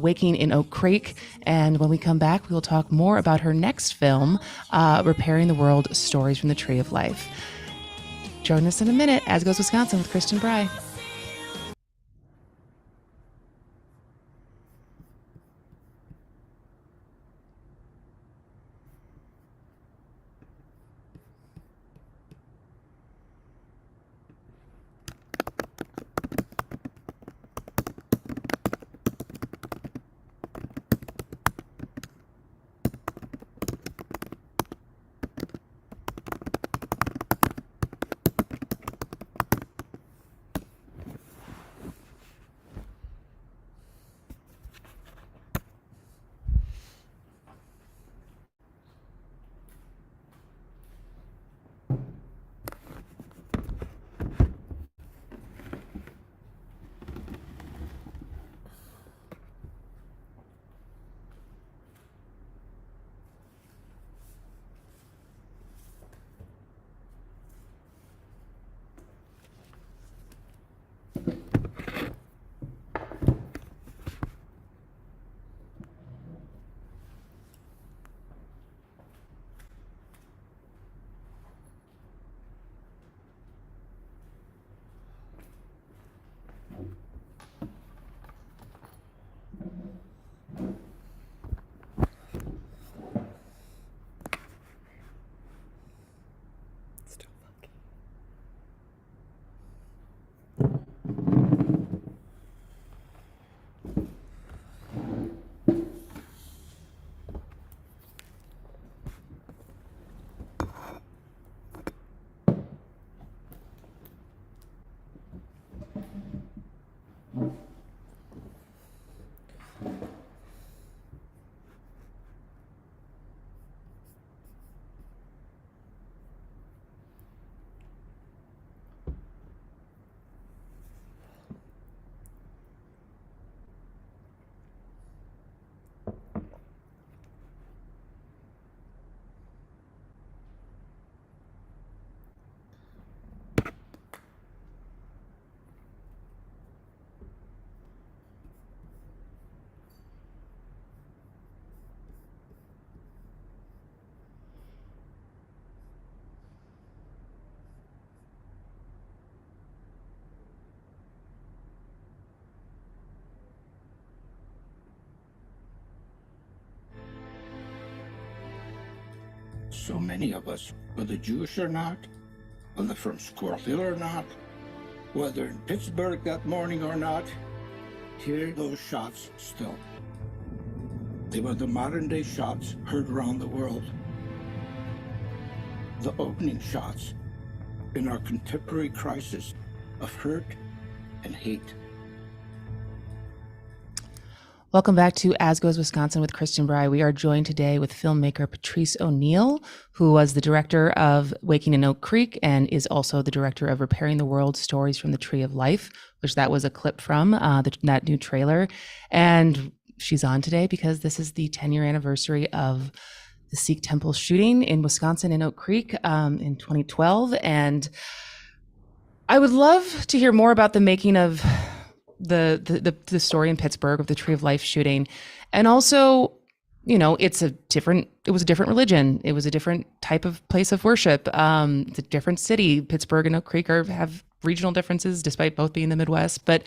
Waking in Oak Creek. And when we come back, we will talk more about her next film, Repairing the World, Stories from the Tree of Life. Join us in a minute, As Goes Wisconsin with Kristin Brey. So many of us, whether Jewish or not, whether from Squirrel Hill or not, whether in Pittsburgh that morning or not, hear those shots still. They were the modern-day shots heard around the world. The opening shots in our contemporary crisis of hurt and hate. Welcome back to As Goes Wisconsin with Kristin Brey. We are joined today with filmmaker Patrice O'Neill, who was the director of Waking in Oak Creek and is also the director of Repairing the World, Stories from the Tree of Life, which that was a clip from that new trailer. And she's on today because this is the 10-year anniversary of the Sikh temple shooting in Wisconsin in Oak Creek in 2012. And I would love to hear more about the making of the story in Pittsburgh of the Tree of Life shooting. And also, you know, it was a different religion. It was a different type of place of worship. It's a different city. Pittsburgh and Oak Creek have regional differences despite both being the Midwest. But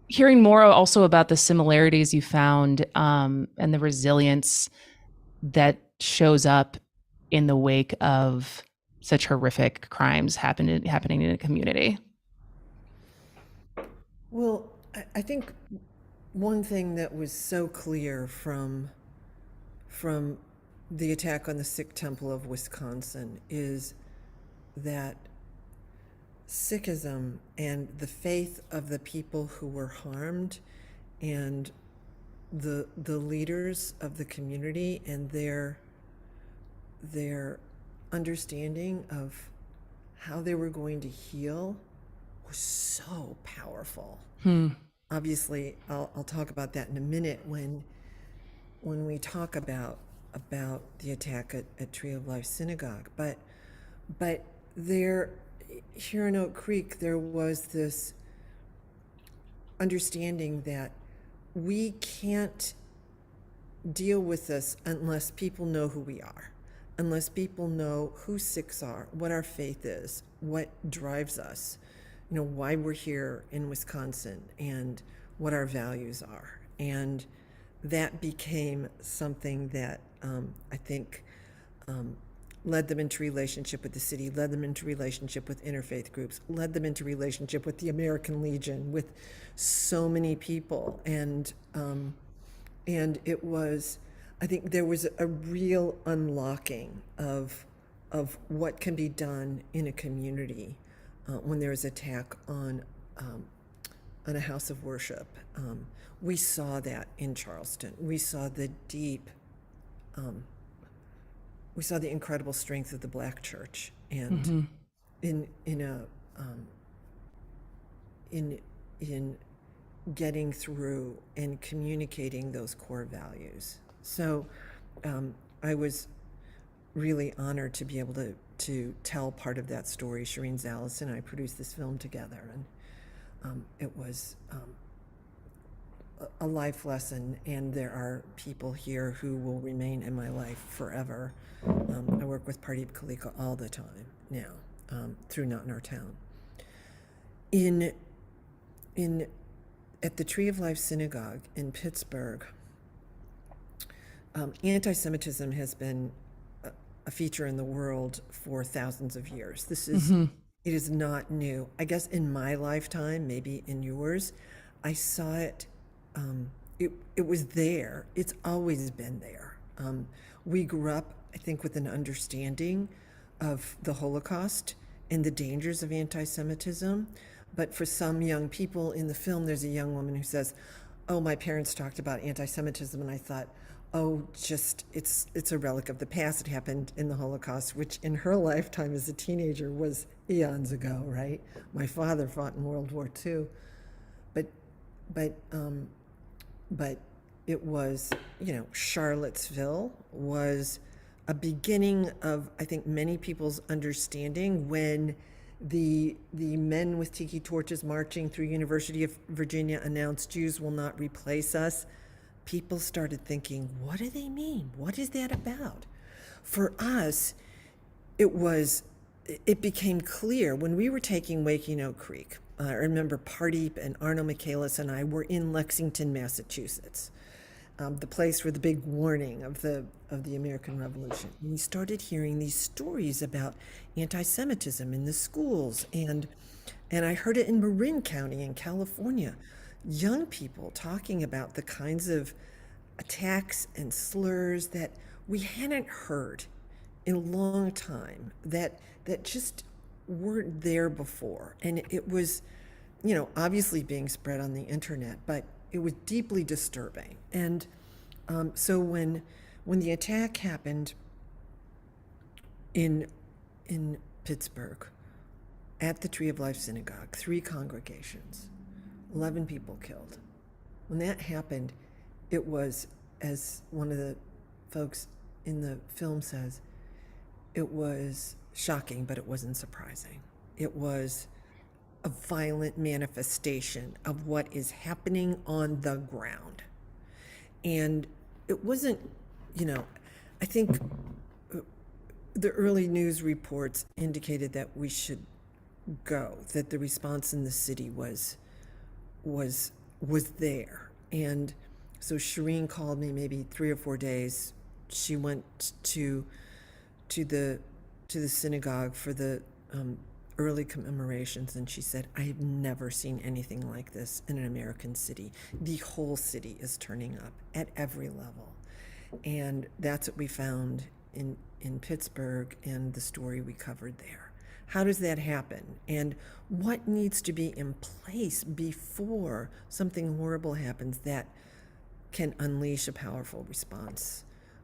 hearing more also about the similarities you found and the resilience that shows up in the wake of such horrific crimes happening in a community. Well, I think one thing that was so clear from the attack on the Sikh temple of Wisconsin is that Sikhism and the faith of the people who were harmed and the leaders of the community and their understanding of how they were going to heal was so powerful. Obviously, I'll talk about that in a minute when we talk about the attack at Tree of Life Synagogue. But there, here in Oak Creek, there was this understanding that we can't deal with this unless people know who we are, unless people know who Sikhs are, what our faith is, what drives us, you know, why we're here in Wisconsin, and what our values are. And that became something that I think led them into relationship with the city, led them into relationship with interfaith groups, led them into relationship with the American Legion, with so many people. And it was, I think there was a real unlocking of what can be done in a community when there is attack on a house of worship. We saw that in Charleston. We saw the incredible strength of the Black church, and in getting through and communicating those core values. So I was really honored to be able to tell part of that story. Shireen Zalis and I produced this film together, and it was a life lesson, and there are people here who will remain in my life forever. I work with Patrice O'Neill all the time now, through Not in Our Town. At the Tree of Life Synagogue in Pittsburgh, anti-Semitism has been a feature in the world for thousands of years. This is, it is not new. I guess in my lifetime, maybe in yours, I saw it. It was there. It's always been there. We grew up, I think, with an understanding of the Holocaust and the dangers of anti-Semitism. But for some young people in the film, there's a young woman who says, "Oh, my parents talked about anti-Semitism," and I thought, "Oh, just it's a relic of the past. It happened in the Holocaust," which in her lifetime as a teenager was eons ago, right? My father fought in World War II, but it was, you know, Charlottesville was a beginning of, I think, many people's understanding when the men with tiki torches marching through University of Virginia announced Jews will not replace us. People started thinking, what do they mean? What is that about? For us, it became clear when we were taking Waking Oak Creek. I remember Pardeep and Arno Michaelis and I were in Lexington, Massachusetts, the place where the big warning of the American Revolution. And we started hearing these stories about anti-Semitism in the schools, and I heard it in Marin County in California. Young people talking about the kinds of attacks and slurs that we hadn't heard in a long time, that just weren't there before. And it was, you know, obviously being spread on the internet, but it was deeply disturbing. And so when the attack happened in Pittsburgh at the Tree of Life Synagogue, 3 congregations, 11 people killed. When that happened, it was, as one of the folks the film says, it was shocking, but it wasn't surprising. It was a violent manifestation of what is happening on the ground. And it wasn't, I think the early news reports indicated that we should go, that the response in the city was there. And so Shireen called me maybe 3 or 4 days. She went to the synagogue for the early commemorations, and she said, I have never seen anything like this in an American city. The whole city is turning up at every level. And that's what we found in Pittsburgh and the story we covered there. How does that happen? And what needs to be in place before something horrible happens that can unleash a powerful response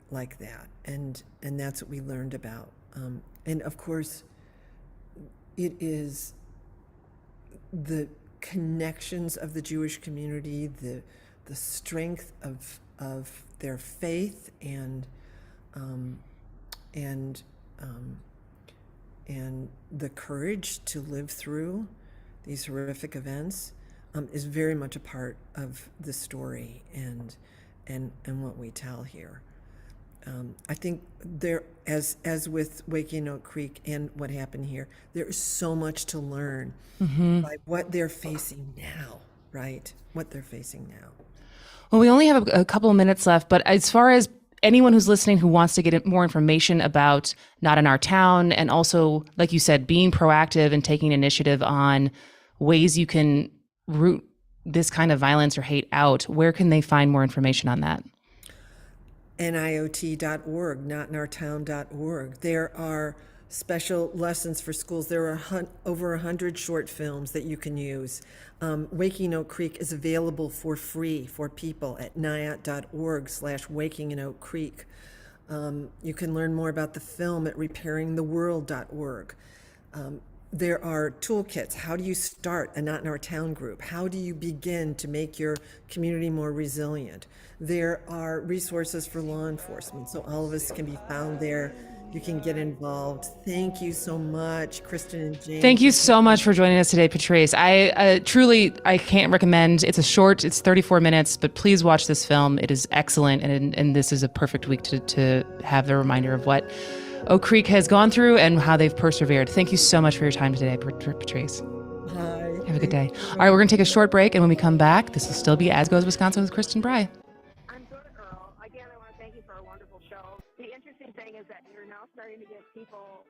like that? And that's what we learned about. And of course, it is the connections of the Jewish community, the strength of their faith, and the courage to live through these horrific events is very much a part of the story and what we tell here. I think there, as with Waking Oak Creek and what happened here, there is so much to learn by what they're facing now, right? What they're facing now. Well, we only have a couple of minutes left, but as far as anyone who's listening who wants to get more information about Not in Our Town, and also, like you said, being proactive and taking initiative on ways you can root this kind of violence or hate out, where can they find more information on that? NIOT.org, notinourtown.org. There are special lessons for schools. There are over 100 short films that you can use. Waking Oak Creek is available for free for people at NIOT.org/Waking in Oak Creek. You can learn more about the film at repairingtheworld.org. There are toolkits. How do you start a Not in Our Town group? How do you begin to make your community more resilient? There are resources for law enforcement, so all of us can be found there. You can get involved. Thank you so much, Kristin and James. Thank you so much for joining us today, Patrice. I truly can't recommend. It's it's 34 minutes, but please watch this film. It is excellent, and this is a perfect week to have the reminder of what Oak Creek has gone through and how they've persevered. Thank you so much for your time today, Patrice. Hi. Have a good day. All right, we're going to take a short break, and when we come back, this will still be As Goes Wisconsin with Kristin Brey. I'm good, Earl. Again, I want to thank you for a wonderful show. The interesting thing is that you're now starting to get people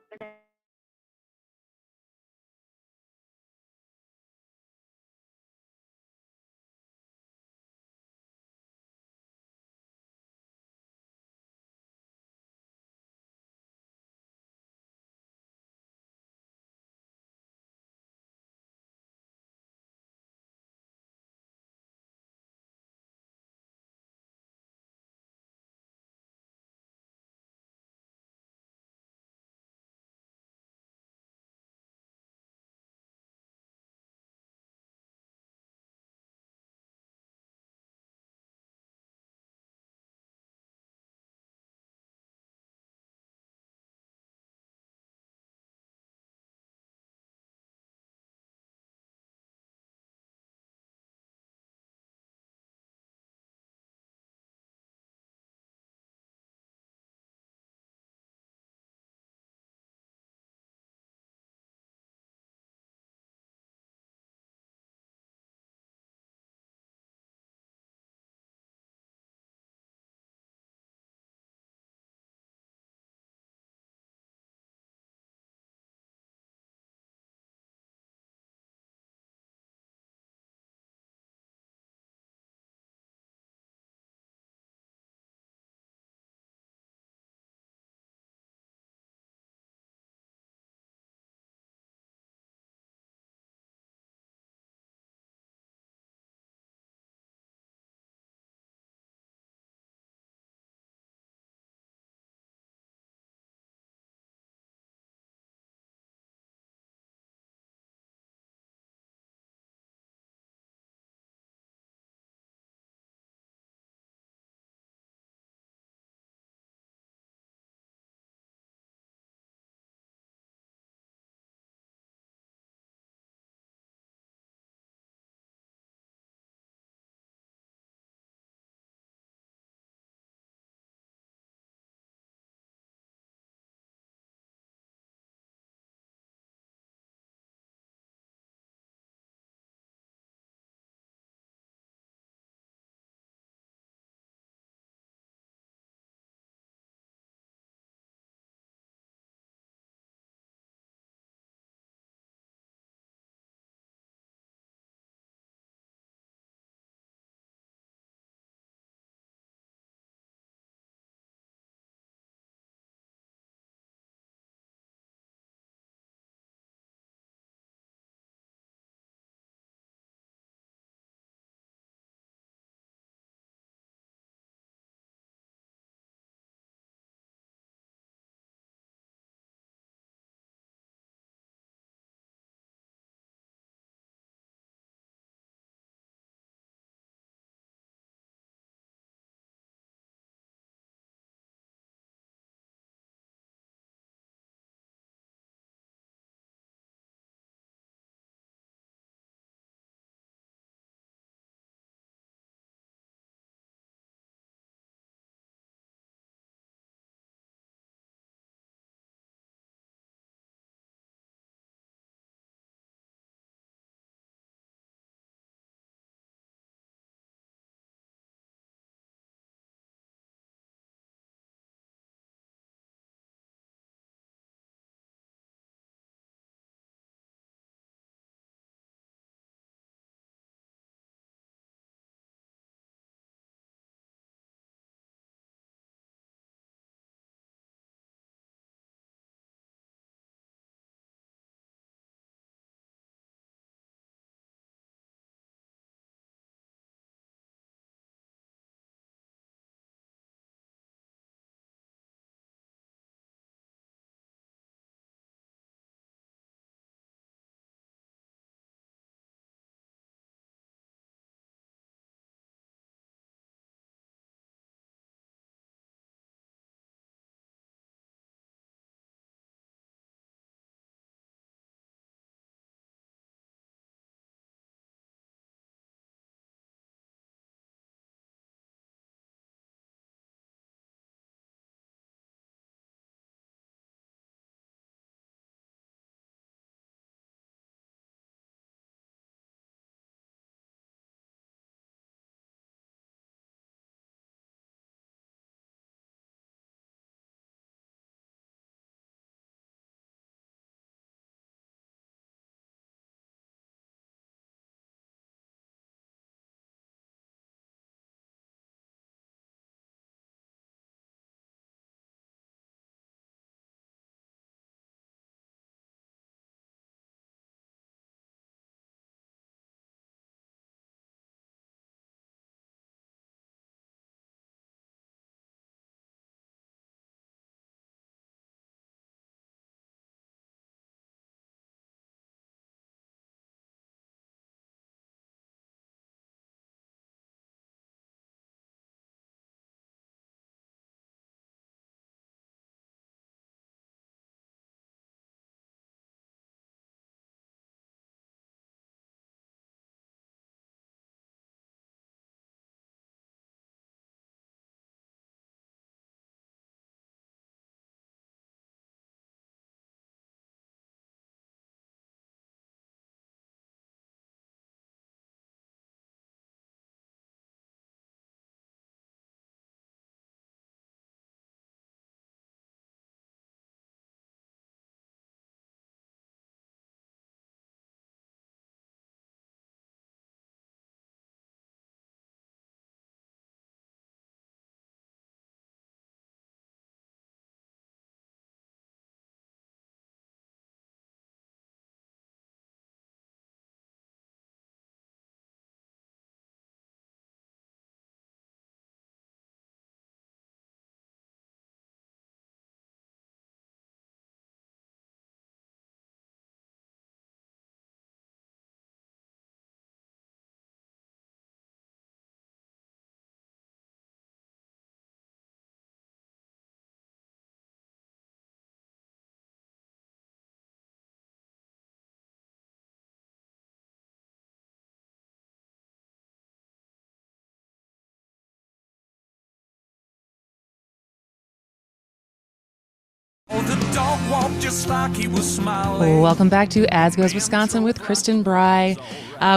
The dog walked just like he was smiling. Welcome back to As Goes Wisconsin with Kristin, Brey.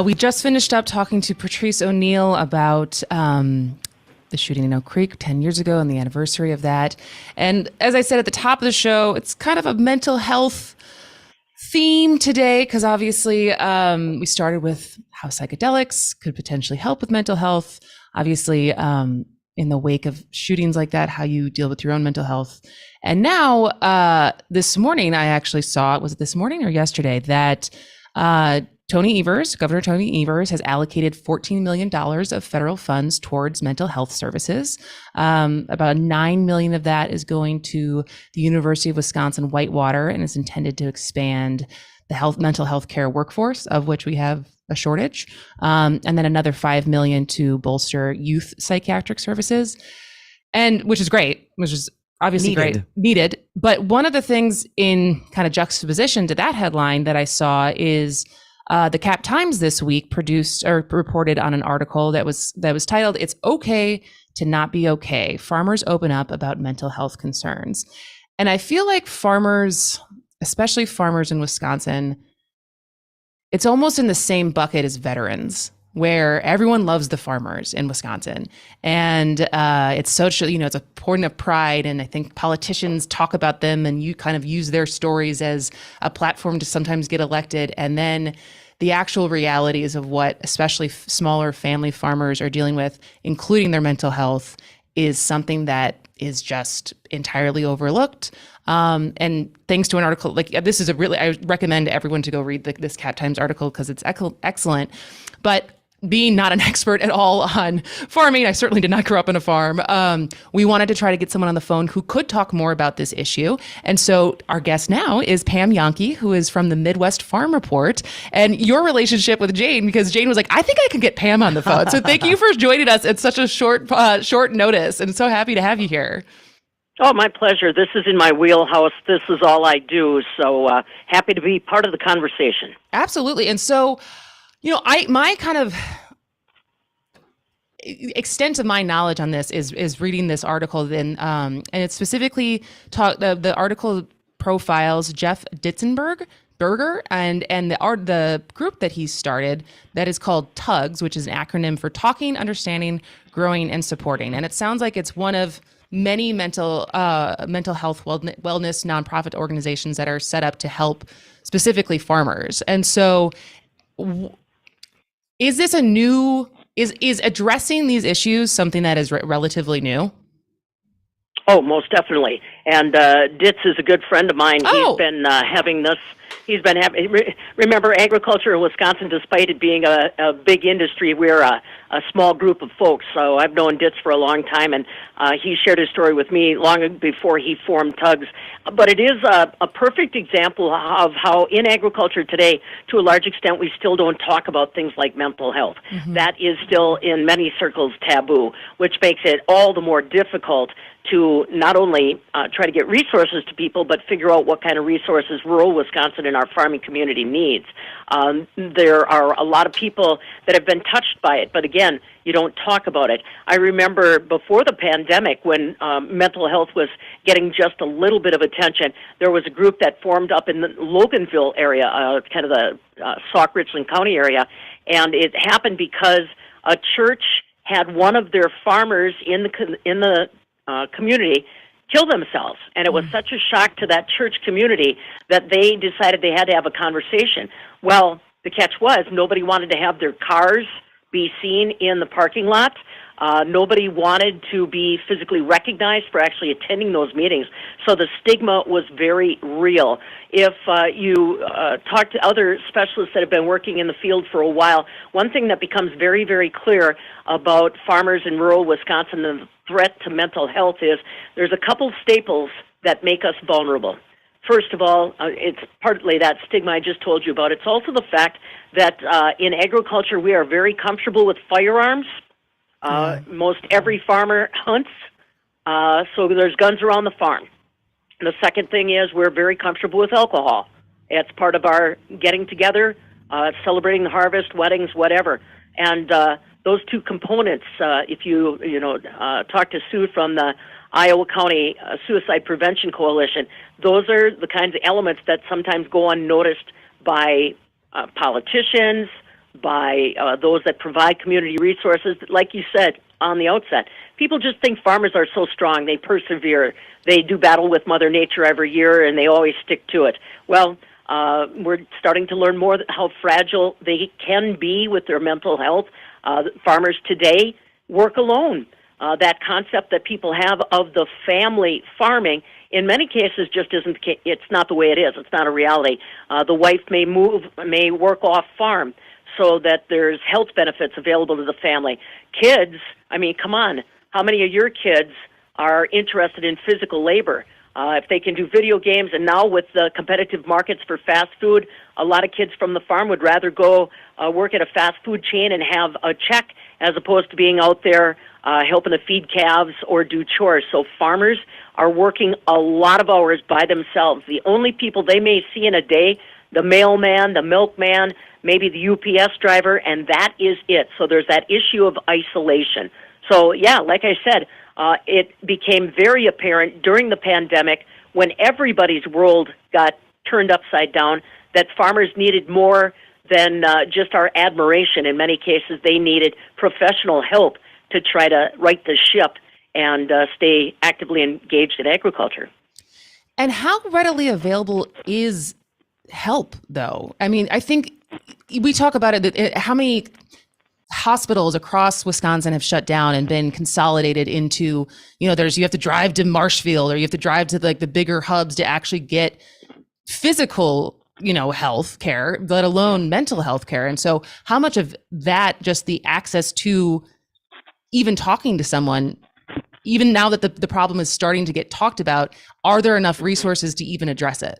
We just finished up talking to Patrice O'Neill about the shooting in Oak Creek 10 years ago and the anniversary of that. And as I said at the top of the show, it's kind of a mental health theme today because obviously we started with how psychedelics could potentially help with mental health. Obviously, in the wake of shootings like that, how you deal with your own mental health. And now, this morning, I actually saw, was it this morning or yesterday, that Governor Tony Evers has allocated $14 million of federal funds towards mental health services. About $9 million of that is going to the University of Wisconsin-Whitewater and is intended to expand the mental health care workforce, of which we have a shortage. And then another $5 million to bolster youth psychiatric services, and which is great, which is obviously needed. But one of the things in kind of juxtaposition to that headline that I saw is the Cap Times this week reported on an article that was titled "It's Okay to Not Be Okay. Farmers Open Up About Mental Health Concerns." And I feel like farmers, especially farmers in Wisconsin, it's almost in the same bucket as veterans, where everyone loves the farmers in Wisconsin. And it's social, it's a point of pride. And I think politicians talk about them and you kind of use their stories as a platform to sometimes get elected. And then the actual realities of what especially smaller family farmers are dealing with, including their mental health, is something that is just entirely overlooked. And thanks to an article, I recommend everyone to go read this Cap Times article because it's excellent. But being not an expert at all on farming, I certainly did not grow up on a farm. We wanted to try to get someone on the phone who could talk more about this issue. And so our guest now is Pam Jahnke, who is from the Midwest Farm Report, and your relationship with Jane, because Jane was like, I think I can get Pam on the phone. So thank you for joining us at such a short notice, and so happy to have you here. Oh, my pleasure. This is in my wheelhouse. This is all I do. So happy to be part of the conversation. Absolutely. And so, my kind of extent of my knowledge on this is reading this article, and it specifically the article profiles Jeff Ditzenberger and the group that he started that is called TUGS, which is an acronym for Talking, Understanding, Growing, and Supporting. And it sounds like it's one of many mental health wellness nonprofit organizations that are set up to help specifically farmers. And so is this is addressing these issues something that is relatively new? Oh, most definitely. And Ditz is a good friend of mine. He's been having this. Remember, agriculture in Wisconsin, despite it being a big industry, we're a small group of folks. So I've known Ditz for a long time, and he shared his story with me long before he formed TUGS. But it is a perfect example of how in agriculture today, to a large extent, we still don't talk about things like mental health. Mm-hmm. That is still, in many circles, taboo, which makes it all the more difficult to not only try to get resources to people, but figure out what kind of resources rural Wisconsin and our farming community needs. There are a lot of people that have been touched by it, but again, you don't talk about it. I remember before the pandemic when mental health was getting just a little bit of attention, there was a group that formed up in the Loganville area, kind of the Sauk-Richland County area, and it happened because a church had one of their farmers in the community kill themselves. And it was such a shock to that church community that they decided they had to have a conversation. Well, the catch was nobody wanted to have their cars be seen in the parking lot. Nobody wanted to be physically recognized for actually attending those meetings. So the stigma was very real. If you talk to other specialists that have been working in the field for a while, one thing that becomes very, very clear about farmers in rural Wisconsin and the threat to mental health is there's a couple staples that make us vulnerable. First of all, it's partly that stigma I just told you about. It's also the fact that in agriculture we are very comfortable with firearms. Most every farmer hunts, so there's guns around the farm. And the second thing is we're very comfortable with alcohol. It's part of our getting together, celebrating the harvest, weddings, whatever. And those two components, if you talk to Sue from the Iowa County Suicide Prevention Coalition. Those are the kinds of elements that sometimes go unnoticed by politicians, by those that provide community resources. Like you said on the outset, people just think farmers are so strong. They persevere. They do battle with Mother Nature every year, and they always stick to it. Well, we're starting to learn more how fragile they can be with their mental health. Farmers today work alone. That concept that people have of the family farming, in many cases, just isn't. It's not the way it is. It's not a reality. The wife may work off farm, so that there's health benefits available to the family. Kids, I mean, come on. How many of your kids are interested in physical labor? If they can do video games, and now with the competitive markets for fast food, a lot of kids from the farm would rather go work at a fast food chain and have a check as opposed to being out there helping to feed calves or do chores. So farmers are working a lot of hours by themselves. The only people they may see in a day, the mailman, the milkman, maybe the UPS driver, and that is it. So there's that issue of isolation. So, yeah, like I said, it became very apparent during the pandemic when everybody's world got turned upside down that farmers needed more than just our admiration. In many cases, they needed professional help to try to right the ship and stay actively engaged in agriculture. And how readily available is help, though? I mean, I think we talk about it, how many hospitals across Wisconsin have shut down and been consolidated into, you have to drive to Marshfield, or you have to drive to like the bigger hubs to actually get physical, health care, let alone mental health care. And so how much of that, just the access to even talking to someone, even now that the problem is starting to get talked about, are there enough resources to even address it?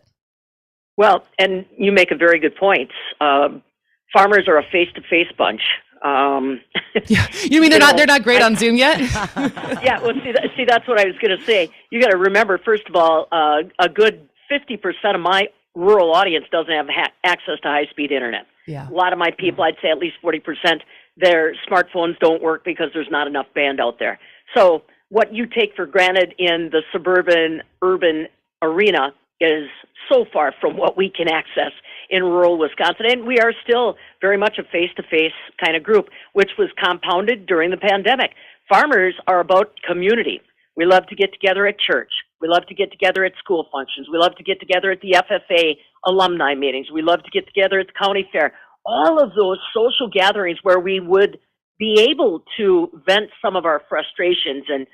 Well, and you make a very good point. Farmers are a face-to-face bunch. Yeah. You mean they're not great on Zoom yet? Yeah, well, see, that's what I was going to say. You got to remember, first of all, a good 50% of my rural audience doesn't have access to high-speed internet. Yeah. A lot of my people, I'd say at least 40%, their smartphones don't work because there's not enough band out there. So what you take for granted in the suburban, urban arena is so far from what we can access in rural Wisconsin. And we are still very much a face-to-face kind of group, which was compounded during the pandemic. Farmers are about community. We love to get together at church. We love to get together at school functions. We love to get together at the FFA alumni meetings. We love to get together at the county fair. All of those social gatherings where we would be able to vent some of our frustrations and,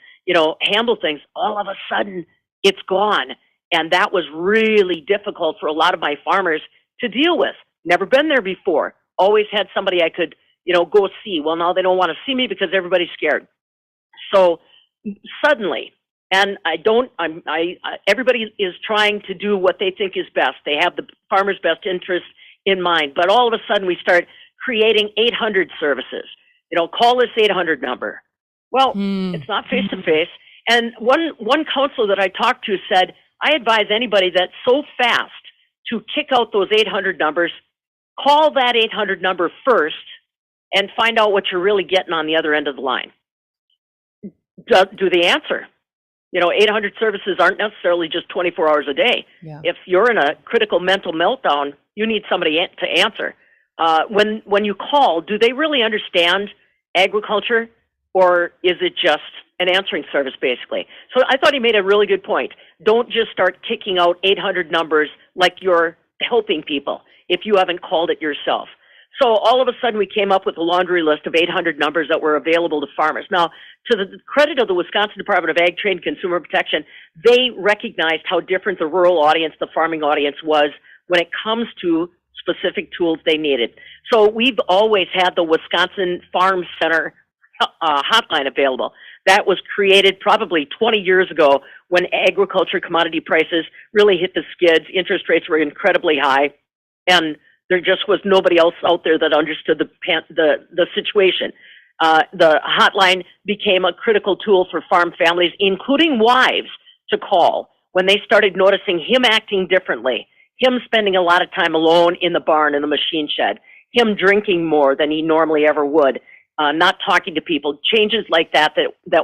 handle things, all of a sudden it's gone. And that was really difficult for a lot of my farmers to deal with. Never been there before. Always had somebody I could, go see. Well, now they don't want to see me because everybody's scared. So suddenly, and everybody is trying to do what they think is best. They have the farmer's best interest in mind. But all of a sudden we start creating 800 services. Call this 800 number. Well, it's not face-to-face. And one counselor that I talked to said, I advise anybody that's so fast to kick out those 800 numbers, call that 800 number first and find out what you're really getting on the other end of the line. Do they answer? 800 services aren't necessarily just 24 hours a day. Yeah. If you're in a critical mental meltdown, you need somebody to answer. When you call, do they really understand agriculture, or is it just an answering service, basically? So I thought he made a really good point. Don't just start kicking out 800 numbers like you're helping people if you haven't called it yourself. So all of a sudden we came up with a laundry list of 800 numbers that were available to farmers. Now, to the credit of the Wisconsin Department of Ag, Trade, and Consumer Protection, they recognized how different the rural audience, the farming audience was when it comes to specific tools they needed. So we've always had the Wisconsin Farm Center hotline available. That was created probably 20 years ago when agriculture commodity prices really hit the skids. Interest rates were incredibly high, and there just was nobody else out there that understood the situation. The hotline became a critical tool for farm families, including wives, to call when they started noticing him acting differently, him spending a lot of time alone in the barn, in the machine shed, him drinking more than he normally ever would, not talking to people, changes like that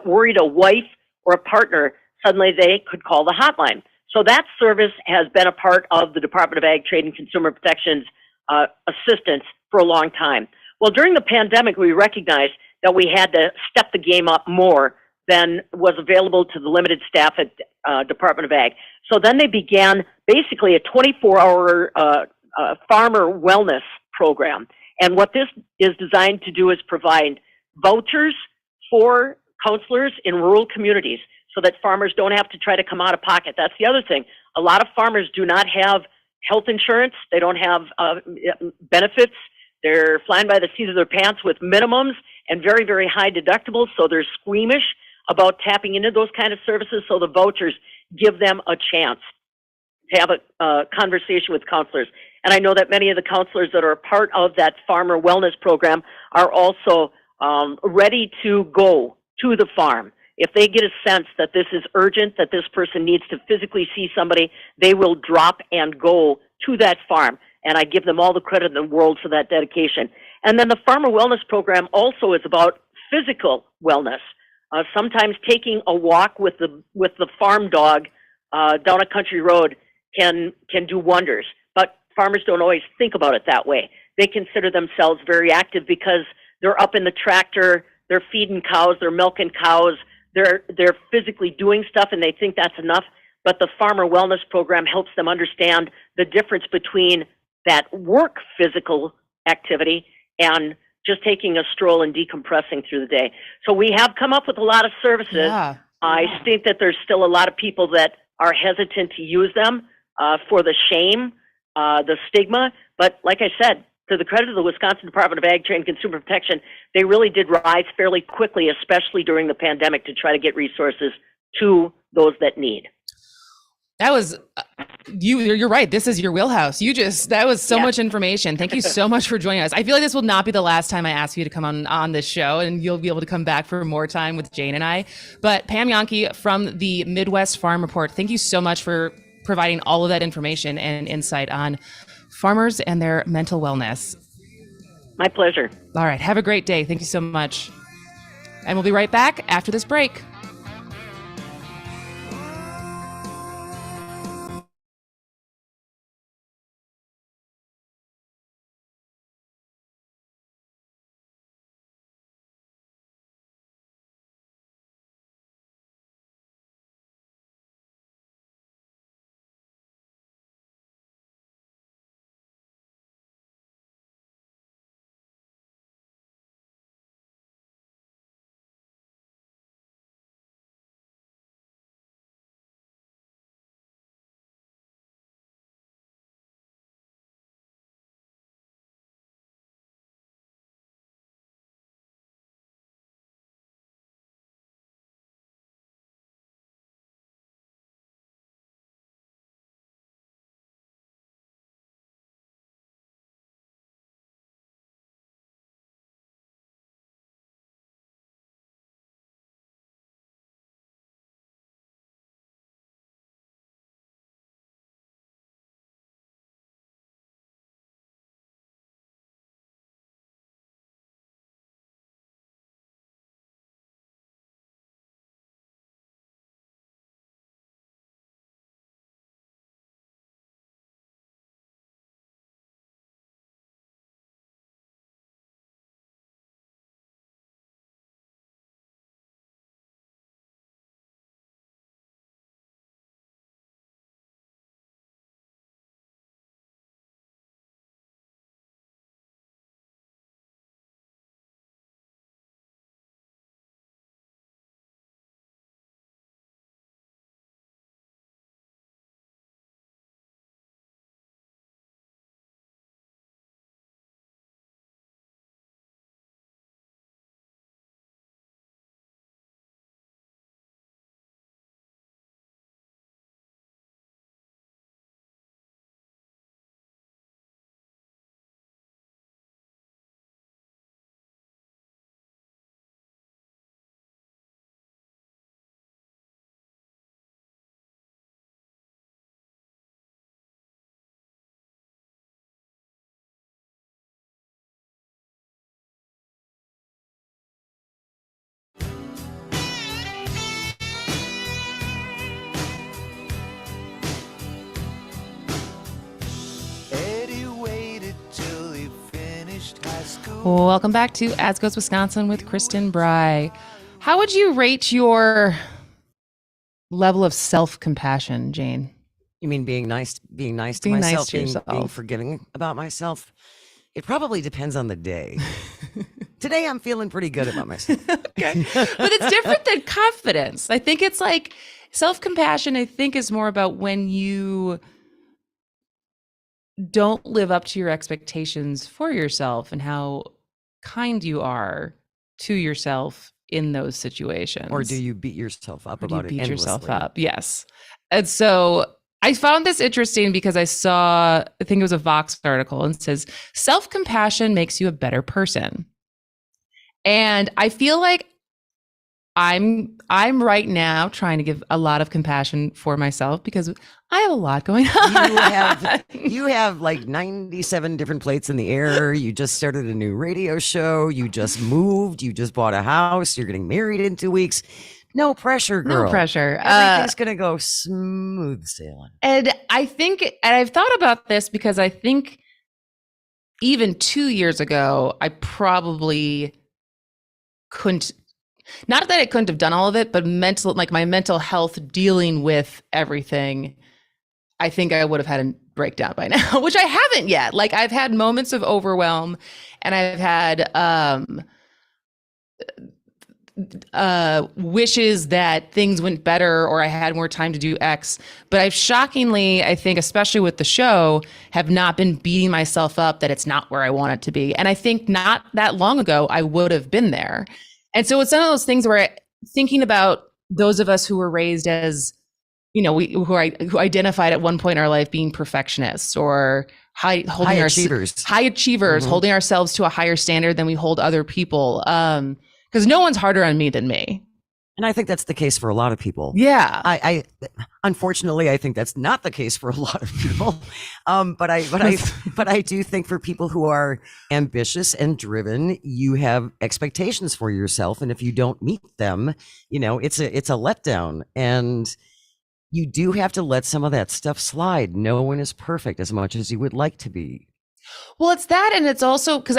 worried a wife or a partner suddenly they could call the hotline. So that service has been a part of the Department of Ag, Trade, and Consumer Protection's assistance for a long time. Well, during the pandemic, we recognized that we had to step the game up more than was available to the limited staff at Department of Ag. So then they began basically a 24-hour farmer wellness program. And what this is designed to do is provide vouchers for counselors in rural communities so that farmers don't have to try to come out of pocket. That's the other thing. A lot of farmers do not have health insurance. They don't have benefits. They're flying by the seat of their pants with minimums and very, very high deductibles, so they're squeamish about tapping into those kind of services, so the vouchers give them a chance to have a conversation with counselors. And I know that many of the counselors that are a part of that farmer wellness program are also ready to go to the farm. If they get a sense that this is urgent, that this person needs to physically see somebody, they will drop and go to that farm. And I give them all the credit in the world for that dedication. And then the farmer wellness program also is about physical wellness. Sometimes taking a walk with the farm dog down a country road can do wonders. But farmers don't always think about it that way. They consider themselves very active because they're up in the tractor, they're feeding cows, they're milking cows, they're physically doing stuff, and they think that's enough. But the farmer wellness program helps them understand the difference between that work physical activity and just taking a stroll and decompressing through the day. So we have come up with a lot of services. Yeah. I think that there's still a lot of people that are hesitant to use them for the shame, the stigma. But like I said, to the credit of the Wisconsin Department of Ag, Trade, and Consumer Protection, they really did rise fairly quickly, especially during the pandemic, to try to get resources to those that need. That was you're right. This is your wheelhouse. That was so much information. Thank you so much for joining us. I feel like this will not be the last time I ask you to come on this show, and you'll be able to come back for more time with Jane and I. But Pam Yonke from the Midwest Farm Report, thank you so much for providing all of that information and insight on farmers and their mental wellness. My pleasure. All right. Have a great day. Thank you so much. And we'll be right back after this break. Welcome back to As Goes Wisconsin with Kristin Brey. How would you rate your level of self-compassion, Jane? You mean being nice to Being myself, nice to yourself. being forgiving about myself? It probably depends on the day. Today I'm feeling pretty good about myself. Okay. But it's different than confidence. I think it's like self-compassion, I think, is more about when you don't live up to your expectations for yourself and how kind you are to yourself in those situations. Or do you beat yourself up about it beat yourself endlessly? up? Yes. And so I found this interesting because I saw, I think it was a Vox article, and it says, self-compassion makes you a better person. And I feel like I'm right now trying to give a lot of compassion for myself because I have a lot going on. You have like 97 different plates in the air. You just started a new radio show. You just moved. You just bought a house. You're getting married in 2 weeks. No pressure, girl. No pressure. Everything's going to go smooth sailing. And I think, and I've thought about this because I think even 2 years ago, I probably couldn't, not that I couldn't have done all of it, but my mental health dealing with everything, I think I would have had a breakdown by now, which I haven't yet. Like, I've had moments of overwhelm, and I've had wishes that things went better or I had more time to do X. But I've shockingly, I think, especially with the show, have not been beating myself up that it's not where I want it to be. And I think not that long ago, I would have been there. And so it's one of those things where thinking about those of us who were raised as, you know, who identified at one point in our life being perfectionists or high achievers, Mm-hmm. holding ourselves to a higher standard than we hold other people. Because no one's harder on me than me. And I think that's the case for a lot of people. Yeah. I unfortunately, I think that's not the case for a lot of people. But I do think for people who are ambitious and driven, you have expectations for yourself. And if you don't meet them, you know, it's a letdown. And you do have to let some of that stuff slide. No one is perfect as much as you would like to be. Well, it's that. And it's also because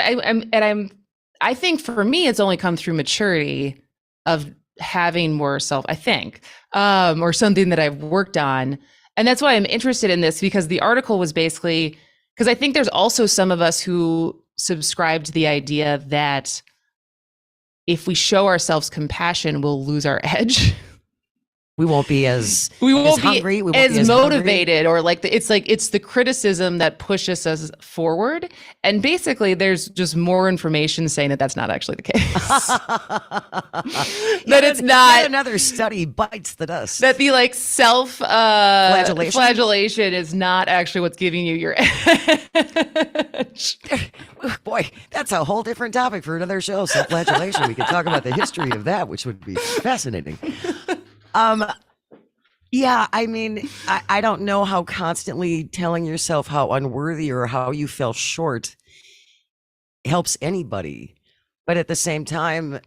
I think for me, it's only come through maturity of having more self, I think, or something that I've worked on. And that's why I'm interested in this, because the article was basically, because I think there's also some of us who subscribe to the idea that if we show ourselves compassion, we'll lose our edge. We won't be as hungry, we won't as be as motivated, or it's the criticism that pushes us forward. And basically, there's just more information saying that that's not actually the case. That it's not. Yet another study bites the dust. That the self flagellation is not actually what's giving you your edge. Boy, that's a whole different topic for another show. Self-flagellation. We could talk about the history of that, which would be fascinating. Yeah, I mean, I don't know how constantly telling yourself how unworthy or how you fell short helps anybody. But at the same time,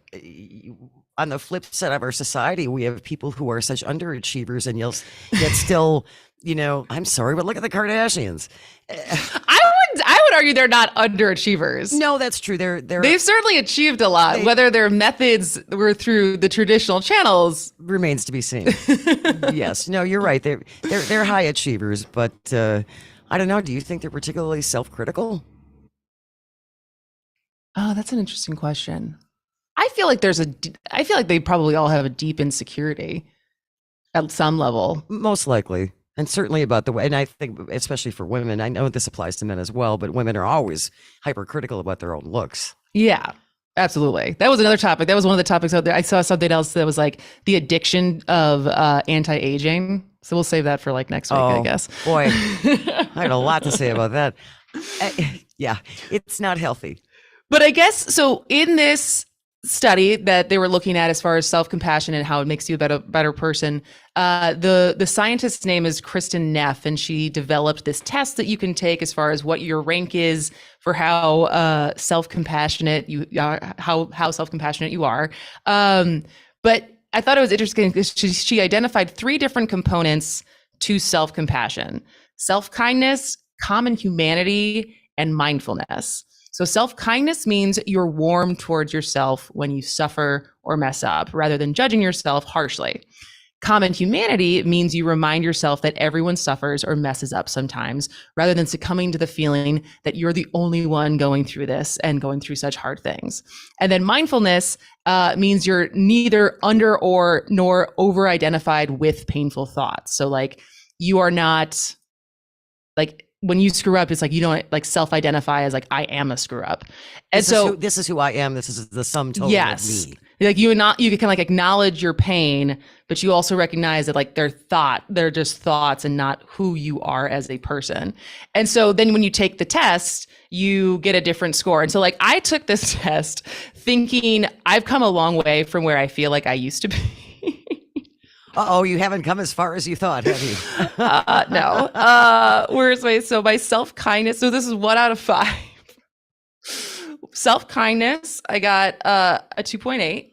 on the flip side of our society, we have people who are such underachievers and yet still, you know, I'm sorry, but look at the Kardashians. I would argue they're not underachievers. No, that's true. They've certainly achieved a lot. Whether their methods were through the traditional channels remains to be seen. Yes, no, you're right. They're high achievers, but I don't know. Do you think they're particularly self-critical? Oh, that's an interesting question. I feel like they probably all have a deep insecurity at some level. Most likely. And certainly about the way, and I think especially for women, I know this applies to men as well, but women are always hypercritical about their own looks. Yeah, absolutely. That was another topic. That was one of the topics out there. I saw something else that was like the addiction of anti-aging. So we'll save that for next week, I guess. Boy, I had a lot to say about that. Yeah, it's not healthy. But I guess, so in this study that they were looking at as far as self-compassion and how it makes you a better person, the scientist's name is Kristin Neff, and she developed this test that you can take as far as what your rank is for how self-compassionate you are, how self-compassionate you are. But I thought it was interesting because she identified 3 different components to self-compassion: self-kindness, common humanity, and mindfulness. So self-kindness means you're warm towards yourself when you suffer or mess up, rather than judging yourself harshly. Common humanity means you remind yourself that everyone suffers or messes up sometimes, rather than succumbing to the feeling that you're the only one going through this and going through such hard things. And then mindfulness means you're neither under or nor over-identified with painful thoughts. So like you are not like when you screw up, it's like you don't like self-identify as like I am a screw up. And this is who I am. This is the sum total of me. Like you can like acknowledge your pain, but you also recognize that like they're just thoughts and not who you are as a person. And so then when you take the test, you get a different score. And so like I took this test thinking I've come a long way from where I feel like I used to be. Uh-oh, you haven't come as far as you thought, have you? No. Where's my self-kindness? So this is 1 out of 5. Self-kindness, I got a 2.8.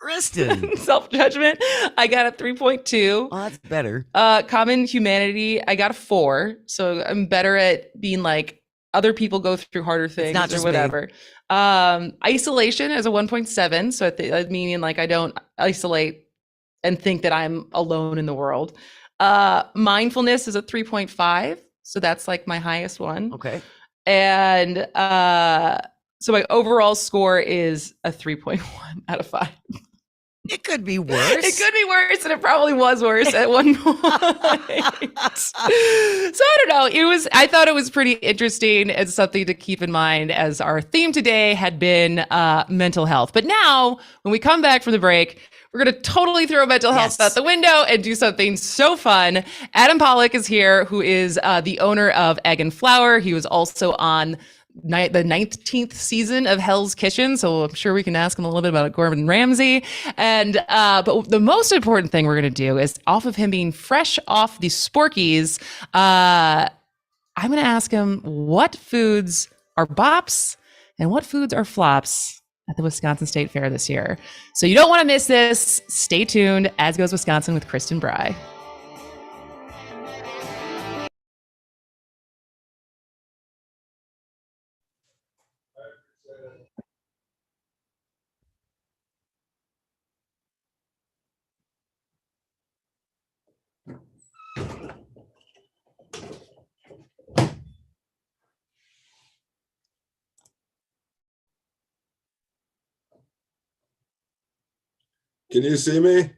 Kristin. Self-judgment, I got a 3.2. Oh, that's better. Common humanity, I got a 4. So I'm better at being like other people go through harder things not just or whatever. Isolation is a 1.7. So meaning like I don't isolate and think that I'm alone in the world. Mindfulness is a 3.5. So that's like my highest one. Okay. And so my overall score is a 3.1 out of 5. It could be worse. It could be worse, and it probably was worse at one point. So I don't know. I thought it was pretty interesting and something to keep in mind, as our theme today had been mental health. But now, when we come back from the break, we're going to totally throw mental health out the window and do something so fun. Adam Pawlak is here, who is the owner of Egg and Flour. He was also on the 19th season of Hell's Kitchen, so I'm sure we can ask him a little bit about Gordon Ramsay. And but the most important thing we're going to do is, off of him being fresh off the Sporkies, I'm going to ask him what foods are bops and what foods are flops at the Wisconsin State Fair this year. So you don't want to miss this. Stay tuned. As Goes Wisconsin with Kristin Brey. Can you see me?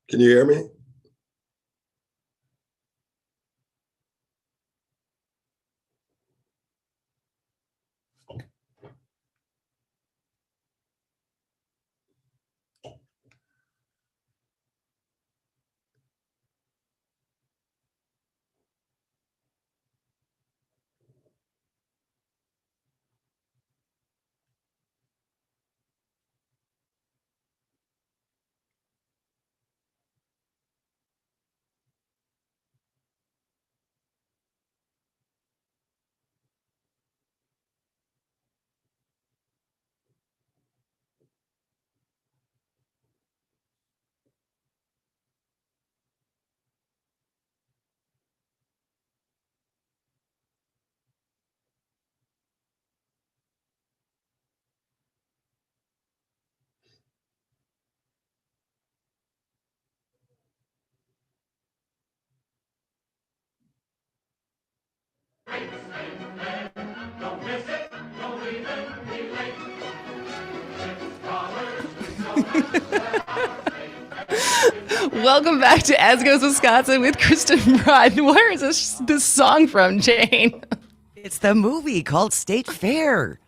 Can you hear me? Welcome back to As Goes Wisconsin with Kristin Bride. Where is this song from, Jane? It's the movie called State Fair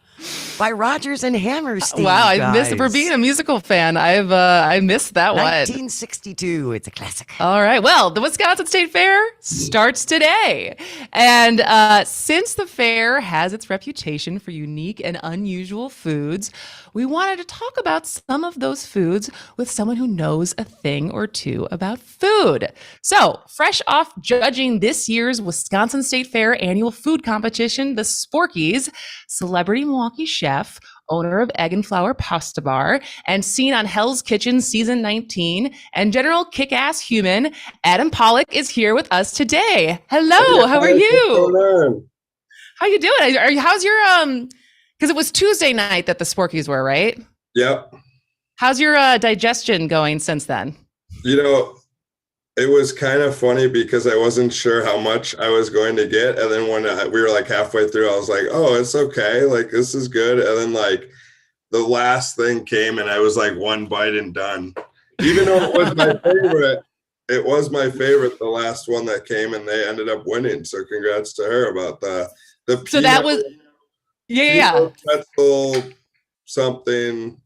by Rodgers and Hammerstein. Wow, I missed it. For being a musical fan, I missed that one. 1962. It's a classic. All right. Well, the Wisconsin State Fair starts today. And since the fair has its reputation for unique and unusual foods, we wanted to talk about some of those foods with someone who knows a thing or two about food. So, fresh off judging this year's Wisconsin State Fair annual food competition, the Sporkies, celebrity Milwaukee chef, owner of Egg and Flour Pasta Bar, and seen on Hell's Kitchen Season 19, and general kick-ass human, Adam Pawlak is here with us today. Hello, how are you? How you doing? How's your, because it was Tuesday night that the Sporkies were, right? Yep. How's your digestion going since then? You know, it was kind of funny because I wasn't sure how much I was going to get. And then when we were like halfway through, I was like, oh, it's okay. Like, this is good. And then like the last thing came and I was like one bite and done. Even though it was my favorite, the last one that came, and they ended up winning. So congrats to her about the So that was, yeah. Pretzel something.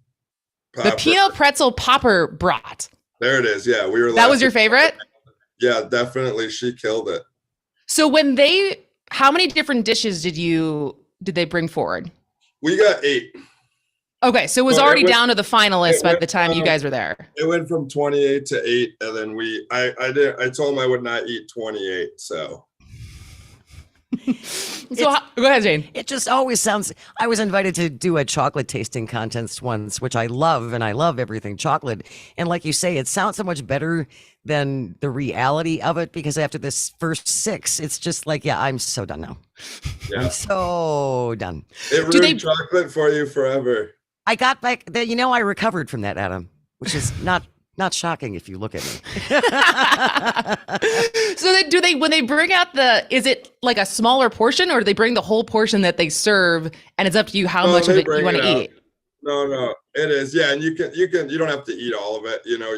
Popper. The Pineal Pretzel Popper Brat. There it is. Yeah, we were. That was your favorite? Yeah, definitely. She killed it. So how many different dishes did they bring forward? We got 8. Okay, so it was already down to the finalists by the time you guys were there. It went from 28 to 8, and then I told them I would not eat 28. So. Go ahead, Jane. It just always sounds. I was invited to do a chocolate tasting contest once, which I love, and I love everything chocolate. And like you say, it sounds so much better than the reality of it, because after this first 6, it's just like, yeah, I'm so done now. Yeah. I'm so done. It ruined chocolate for you forever. I got back. I recovered from that, Adam, which is not shocking if you look at me. So when they bring out is it like a smaller portion, or do they bring the whole portion that they serve, and it's up to you how much of it you want to eat? No, it is. Yeah. And you don't have to eat all of it. You know,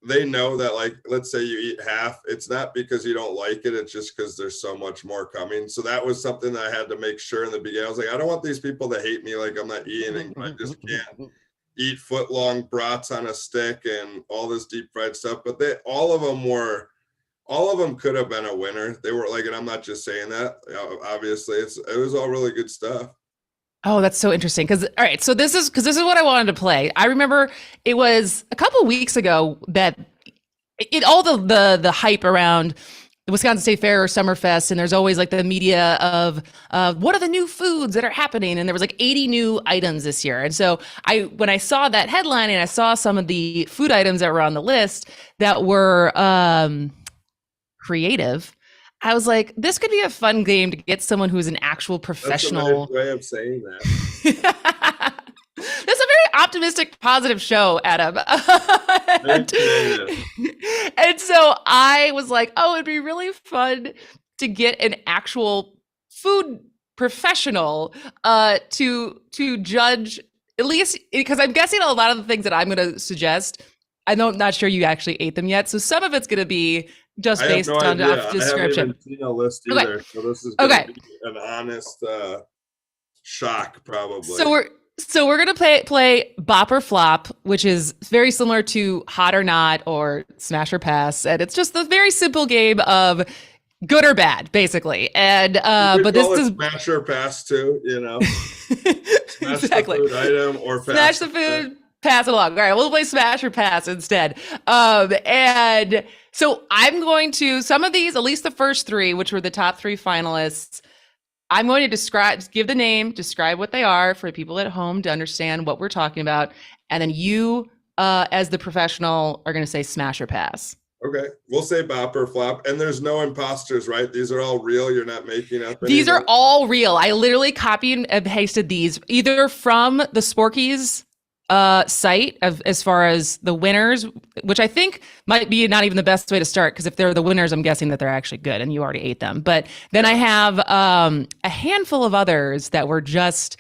they know that, like, let's say you eat half, it's not because you don't like it. It's just because there's so much more coming. So that was something that I had to make sure in the beginning. I was like, I don't want these people to hate me. Like, I'm not eating, I just can't eat foot-long brats on a stick and all this deep fried stuff. But all of them could have been a winner. They were like, and I'm not just saying that, obviously it was all really good stuff. Oh, that's so interesting. All right, so this is what I wanted to play. I remember it was a couple weeks ago that all the hype around the Wisconsin State Fair or Summerfest, and there's always like the media of what are the new foods that are happening, and there was like 80 new items this year. And so when I saw that headline and I saw some of the food items that were on the list that were creative, I was like, this could be a fun game to get someone who's an actual professional. That's a nice way of saying that. That's a very optimistic, positive show, Adam. And so I was like, oh, it'd be really fun to get an actual food professional to judge, at least, because I'm guessing a lot of the things that I'm going to suggest, not sure you actually ate them yet. So some of it's going to be just I have based no on idea. the description. I haven't even seen a list Okay. either, so this is gonna Okay. be an honest shock, probably. So we're gonna play Bop or Flop, which is very similar to Hot or Not or Smash or Pass, and it's just a very simple game of good or bad, basically. And but this is Smash or Pass too, you know. Smash exactly the food item or pass Smash the food. Pass it along. All right, we'll play Smash or Pass instead. And so I'm going to, some of these, at least the first three, which were the top three finalists, I'm going to give the name, describe what they are for people at home to understand what we're talking about. And then you, as the professional, are going to say Smash or Pass. Okay, we'll say Bop or Flop. And there's no imposters, right? These are all real. You're not making up These anything? are all real. I literally copied and pasted these either from the Sporky's site as far as the winners, which I think might be not even the best way to start, because if they're the winners, I'm guessing that they're actually good and you already ate them. But then I have a handful of others that were just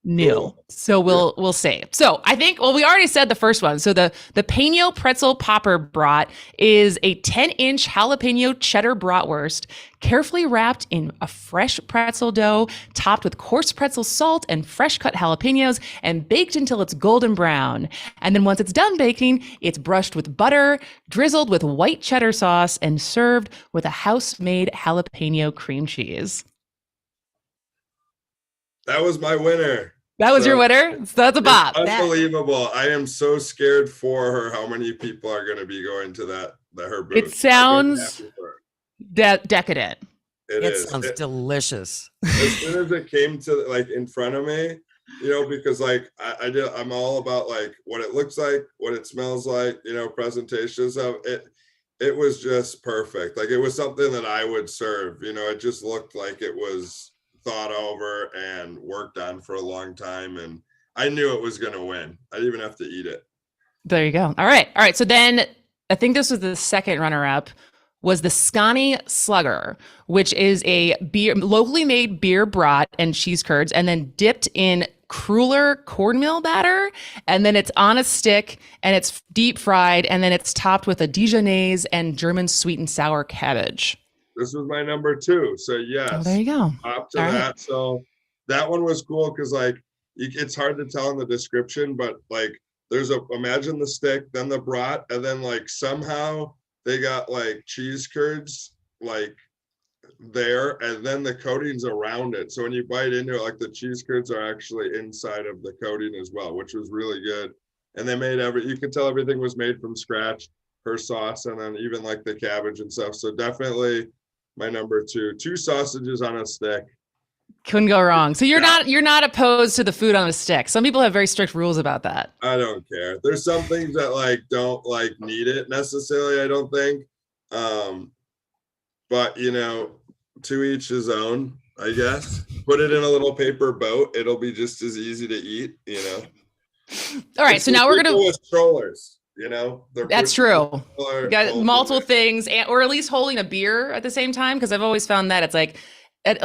new. Cool. So we'll say. So I think, well, we already said the first one. So the Pineal Pretzel Popper Brat is a 10-inch jalapeno cheddar bratwurst, carefully wrapped in a fresh pretzel dough, topped with coarse pretzel salt and fresh cut jalapenos, and baked until it's golden brown. And then once it's done baking, it's brushed with butter, drizzled with white cheddar sauce, and served with a house-made jalapeno cream cheese. That was my winner. That was your winner? So that's a bop. Unbelievable. I am so scared for her how many people are going to be going to her booth. It sounds decadent. It sounds delicious. As soon as it came to like in front of me, you know, because like I'm all about like what it looks like, what it smells like, you know, presentations of it. It was just perfect. Like it was something that I would serve, you know, it just looked like it was thought over and worked on for a long time, and I knew it was going to win. I didn't even have to eat it. There you go. All right. So then I think this was the second runner-up, was the Scani Slugger, which is a locally made beer brat and cheese curds, and then dipped in cruller cornmeal batter, and then it's on a stick and it's deep fried, and then it's topped with a Dijonnaise and German sweet and sour cabbage. This was my number 2. So yes. Oh, there you go. Up to All that. right. So that one was cool because like it's hard to tell in the description, but like imagine the stick, then the brat, and then like somehow they got like cheese curds like there, and then the coating's around it. So when you bite into it, like the cheese curds are actually inside of the coating as well, which was really good. And they made you could tell everything was made from scratch, her sauce, and then even like the cabbage and stuff. So definitely my number 2, 2 sausages on a stick. Couldn't go wrong. So you're not opposed to the food on a stick. Some people have very strict rules about that. I don't care. There's some things that like don't like need it necessarily, I don't think. But you know, to each his own, I guess. Put it in a little paper boat. It'll be just as easy to eat, you know. All right, so now we're gonna with strollers. You know, that's true. You got multiple things, or at least holding a beer at the same time, because I've always found that it's like at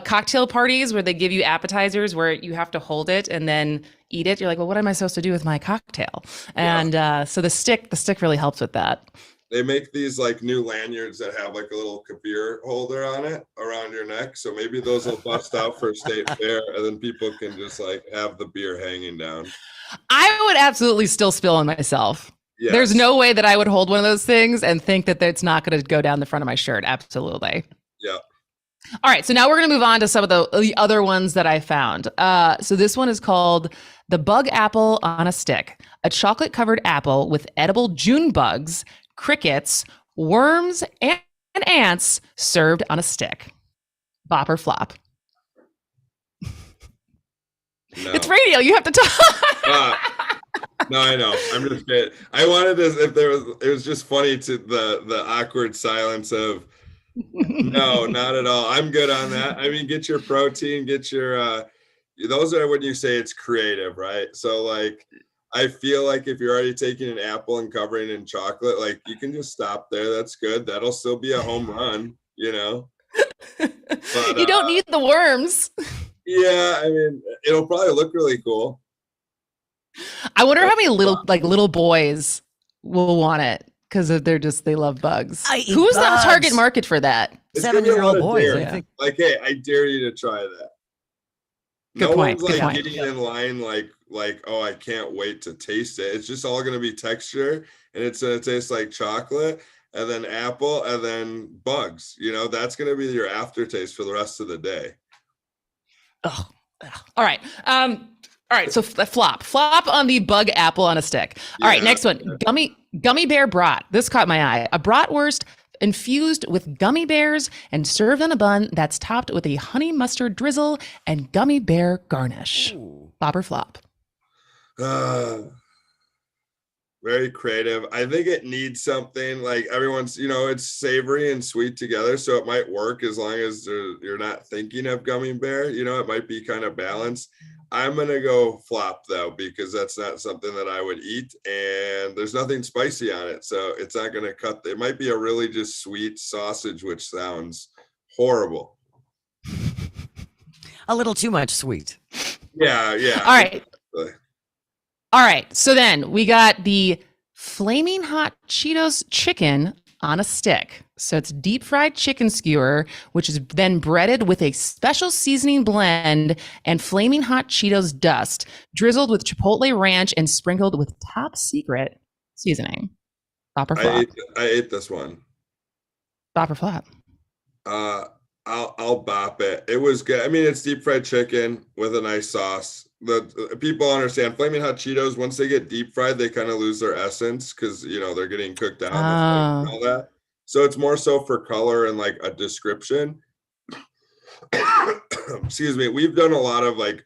cocktail parties where they give you appetizers where you have to hold it and then eat it. You're like, well, what am I supposed to do with my cocktail? And so the stick really helps with that. They make these like new lanyards that have like a little beer holder on it around your neck. So maybe those will bust out for state fair, and then people can just like have the beer hanging down. I would absolutely still spill on myself. Yes. There's no way that I would hold one of those things and think that it's not going to go down the front of my shirt. Absolutely. Yeah. All right. So now we're going to move on to some of the other ones that I found. So this one is called the Bug Apple on a Stick, a chocolate covered apple with edible June bugs, crickets, worms, and ants served on a stick. Bop or flop? No. It's radio. You have to talk. No, I know. I'm just kidding. I wanted this. It was just funny to the awkward silence of no, not at all. I'm good on that. I mean, get your protein, get your. Those are when you say it's creative, right? So like, I feel like if you're already taking an apple and covering it in chocolate, like you can just stop there. That's good. That'll still be a home run, you know. But, you don't need the worms. Yeah, I mean, it'll probably look really cool. I wonder how many little boys will want it because they love bugs. Who's the target market for that? 7-year-old boys. I think. Like, hey, I dare you to try that. Good no point. one's Good point. getting in line like, oh, I can't wait to taste it. It's just all gonna be texture, and it's gonna taste like chocolate, and then apple, and then bugs. That's gonna be your aftertaste for the rest of the day. Oh, all right. All right. So flop on the bug apple on a stick. All right. Next one. Gummy bear brat. This caught my eye. A bratwurst infused with gummy bears and served on a bun that's topped with a honey mustard drizzle and gummy bear garnish. Ooh. Bop or flop? Very creative. I think it needs something like everyone's, it's savory and sweet together. So it might work as long as you're not thinking of gummy bear. It might be kind of balanced. I'm going to go flop though, because that's not something that I would eat, and there's nothing spicy on it. So it's not going to cut. It might be a really just sweet sausage, which sounds horrible. A little too much sweet. Yeah. All right. So then we got the flaming hot Cheetos chicken on a stick. So it's deep fried chicken skewer, which is then breaded with a special seasoning blend and flaming hot Cheetos dust, drizzled with Chipotle ranch and sprinkled with top secret seasoning. Bop or flop? I ate this one. Bop or flop? I'll bop it. It was good. I mean, it's deep fried chicken with a nice sauce. The people understand flaming hot Cheetos, once they get deep fried, they kind of lose their essence because they're getting cooked down and all that. So it's more so for color and like a description. Excuse me. We've done a lot of like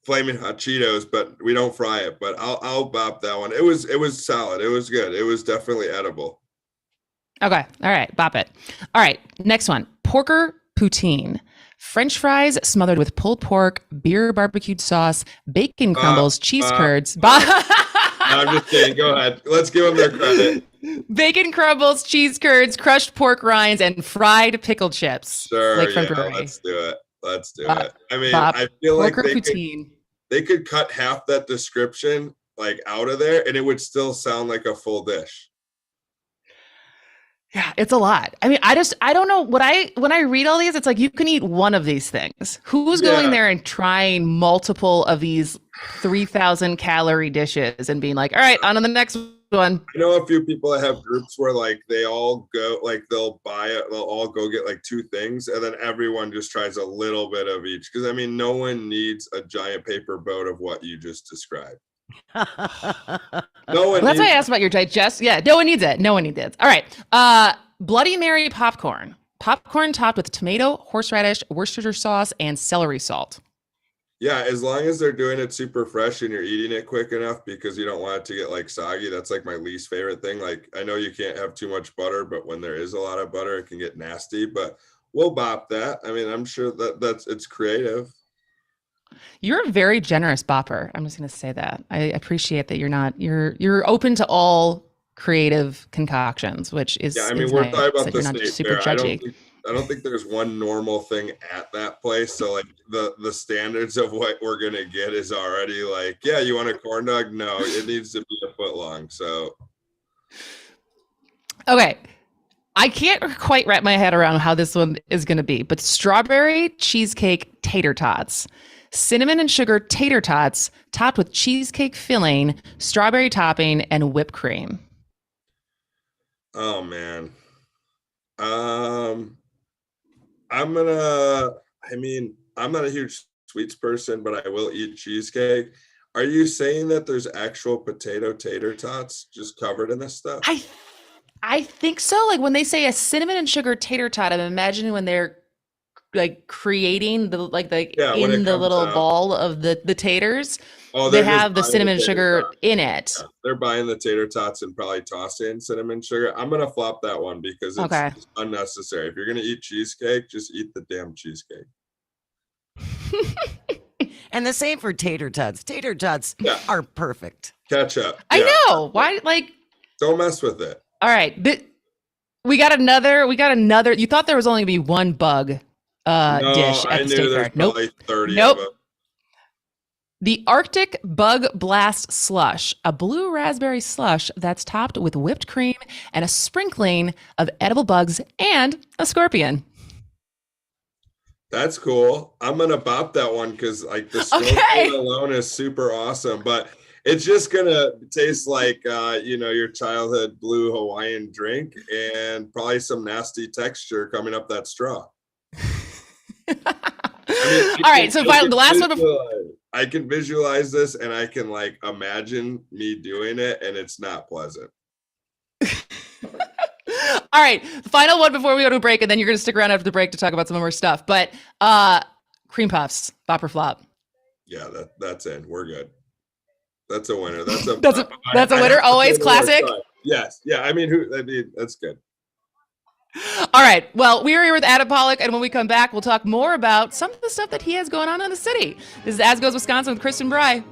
flaming hot Cheetos, but we don't fry it. But I'll bop that one. It was solid. It was good. It was definitely edible. Okay. All right. Bop it. All right. Next one. Porker poutine. French fries smothered with pulled pork, beer barbecued sauce, bacon crumbles, cheese curds. I'm just kidding. Go ahead. Let's give them their credit. Bacon crumbles, cheese curds, crushed pork rinds, and fried pickled chips. Sure. Like from Brey. Brey. Let's do it. I mean, I feel like they could cut half that description like out of there, and it would still sound like a full dish. Yeah, it's a lot. I mean, I don't know when I read all these, it's like you can eat one of these things. Who's going there and trying multiple of these 3,000 calorie dishes and being like, all right, on to the next one. I know a few people that have groups where like they all go, like they'll buy it, they'll all go get like 2 things, and then everyone just tries a little bit of each. Because I mean, no one needs a giant paper boat of what you just described. That's why I asked about your digest. Yeah, no one needs it. No one needs it. All right. Bloody Mary popcorn. Popcorn topped with tomato, horseradish, Worcestershire sauce, and celery salt. Yeah, as long as they're doing it super fresh and you're eating it quick enough, because you don't want it to get like soggy. That's like my least favorite thing. Like, I know you can't have too much butter, but when there is a lot of butter, it can get nasty. But we'll bop that. I mean, I'm sure it's creative. You're a very generous bopper. I'm just going to say that. I appreciate that you're open to all creative concoctions, which is yeah. I mean, we're talking about the state fair. I don't think there's one normal thing at that place. So like the standards of what we're gonna get is already like, yeah, you want a corn dog? No, it needs to be a foot long. So okay. I can't quite wrap my head around how this one is going to be, but strawberry cheesecake tater tots. Cinnamon and sugar tater tots topped with cheesecake filling, strawberry topping, and whipped cream. Oh man. I'm not a huge sweets person, but I will eat cheesecake. Are you saying that there's actual potato tater tots just covered in this stuff? I think so. Like when they say a cinnamon and sugar tater tot, I'm imagining when they're like creating the in the little ball of the taters. Oh, they have the cinnamon and sugar in it. Yeah, they're buying the tater tots and probably tossing cinnamon sugar. I'm gonna flop that one because it's unnecessary. If you're gonna eat cheesecake, just eat the damn cheesecake. And the same for tater tots. Tater tots are perfect. Ketchup. I know. Why? Like, don't mess with it. All right. We got another. You thought there was only gonna be one bug dish at the state fair. Nope. 30 nope. of them. The Arctic Bug Blast Slush, a blue raspberry slush that's topped with whipped cream and a sprinkling of edible bugs and a scorpion. That's cool. I'm gonna bop that one because like the scorpion alone is super awesome, but it's just gonna taste like your childhood blue Hawaiian drink and probably some nasty texture coming up that straw. All right, so the last one before I can visualize this and I can like imagine me doing it and it's not pleasant. All right, the final one before we go to a break, and then you're going to stick around after the break to talk about some more stuff. But cream puffs, bop or flop? Yeah, that's in. We're good. That's a winner. That's a winner. Always classic. Yes. Yeah. That's good. All right. Well, we are here with Adam Pawlak, and when we come back, we'll talk more about some of the stuff that he has going on in the city. This is As Goes Wisconsin with Kristin Brey.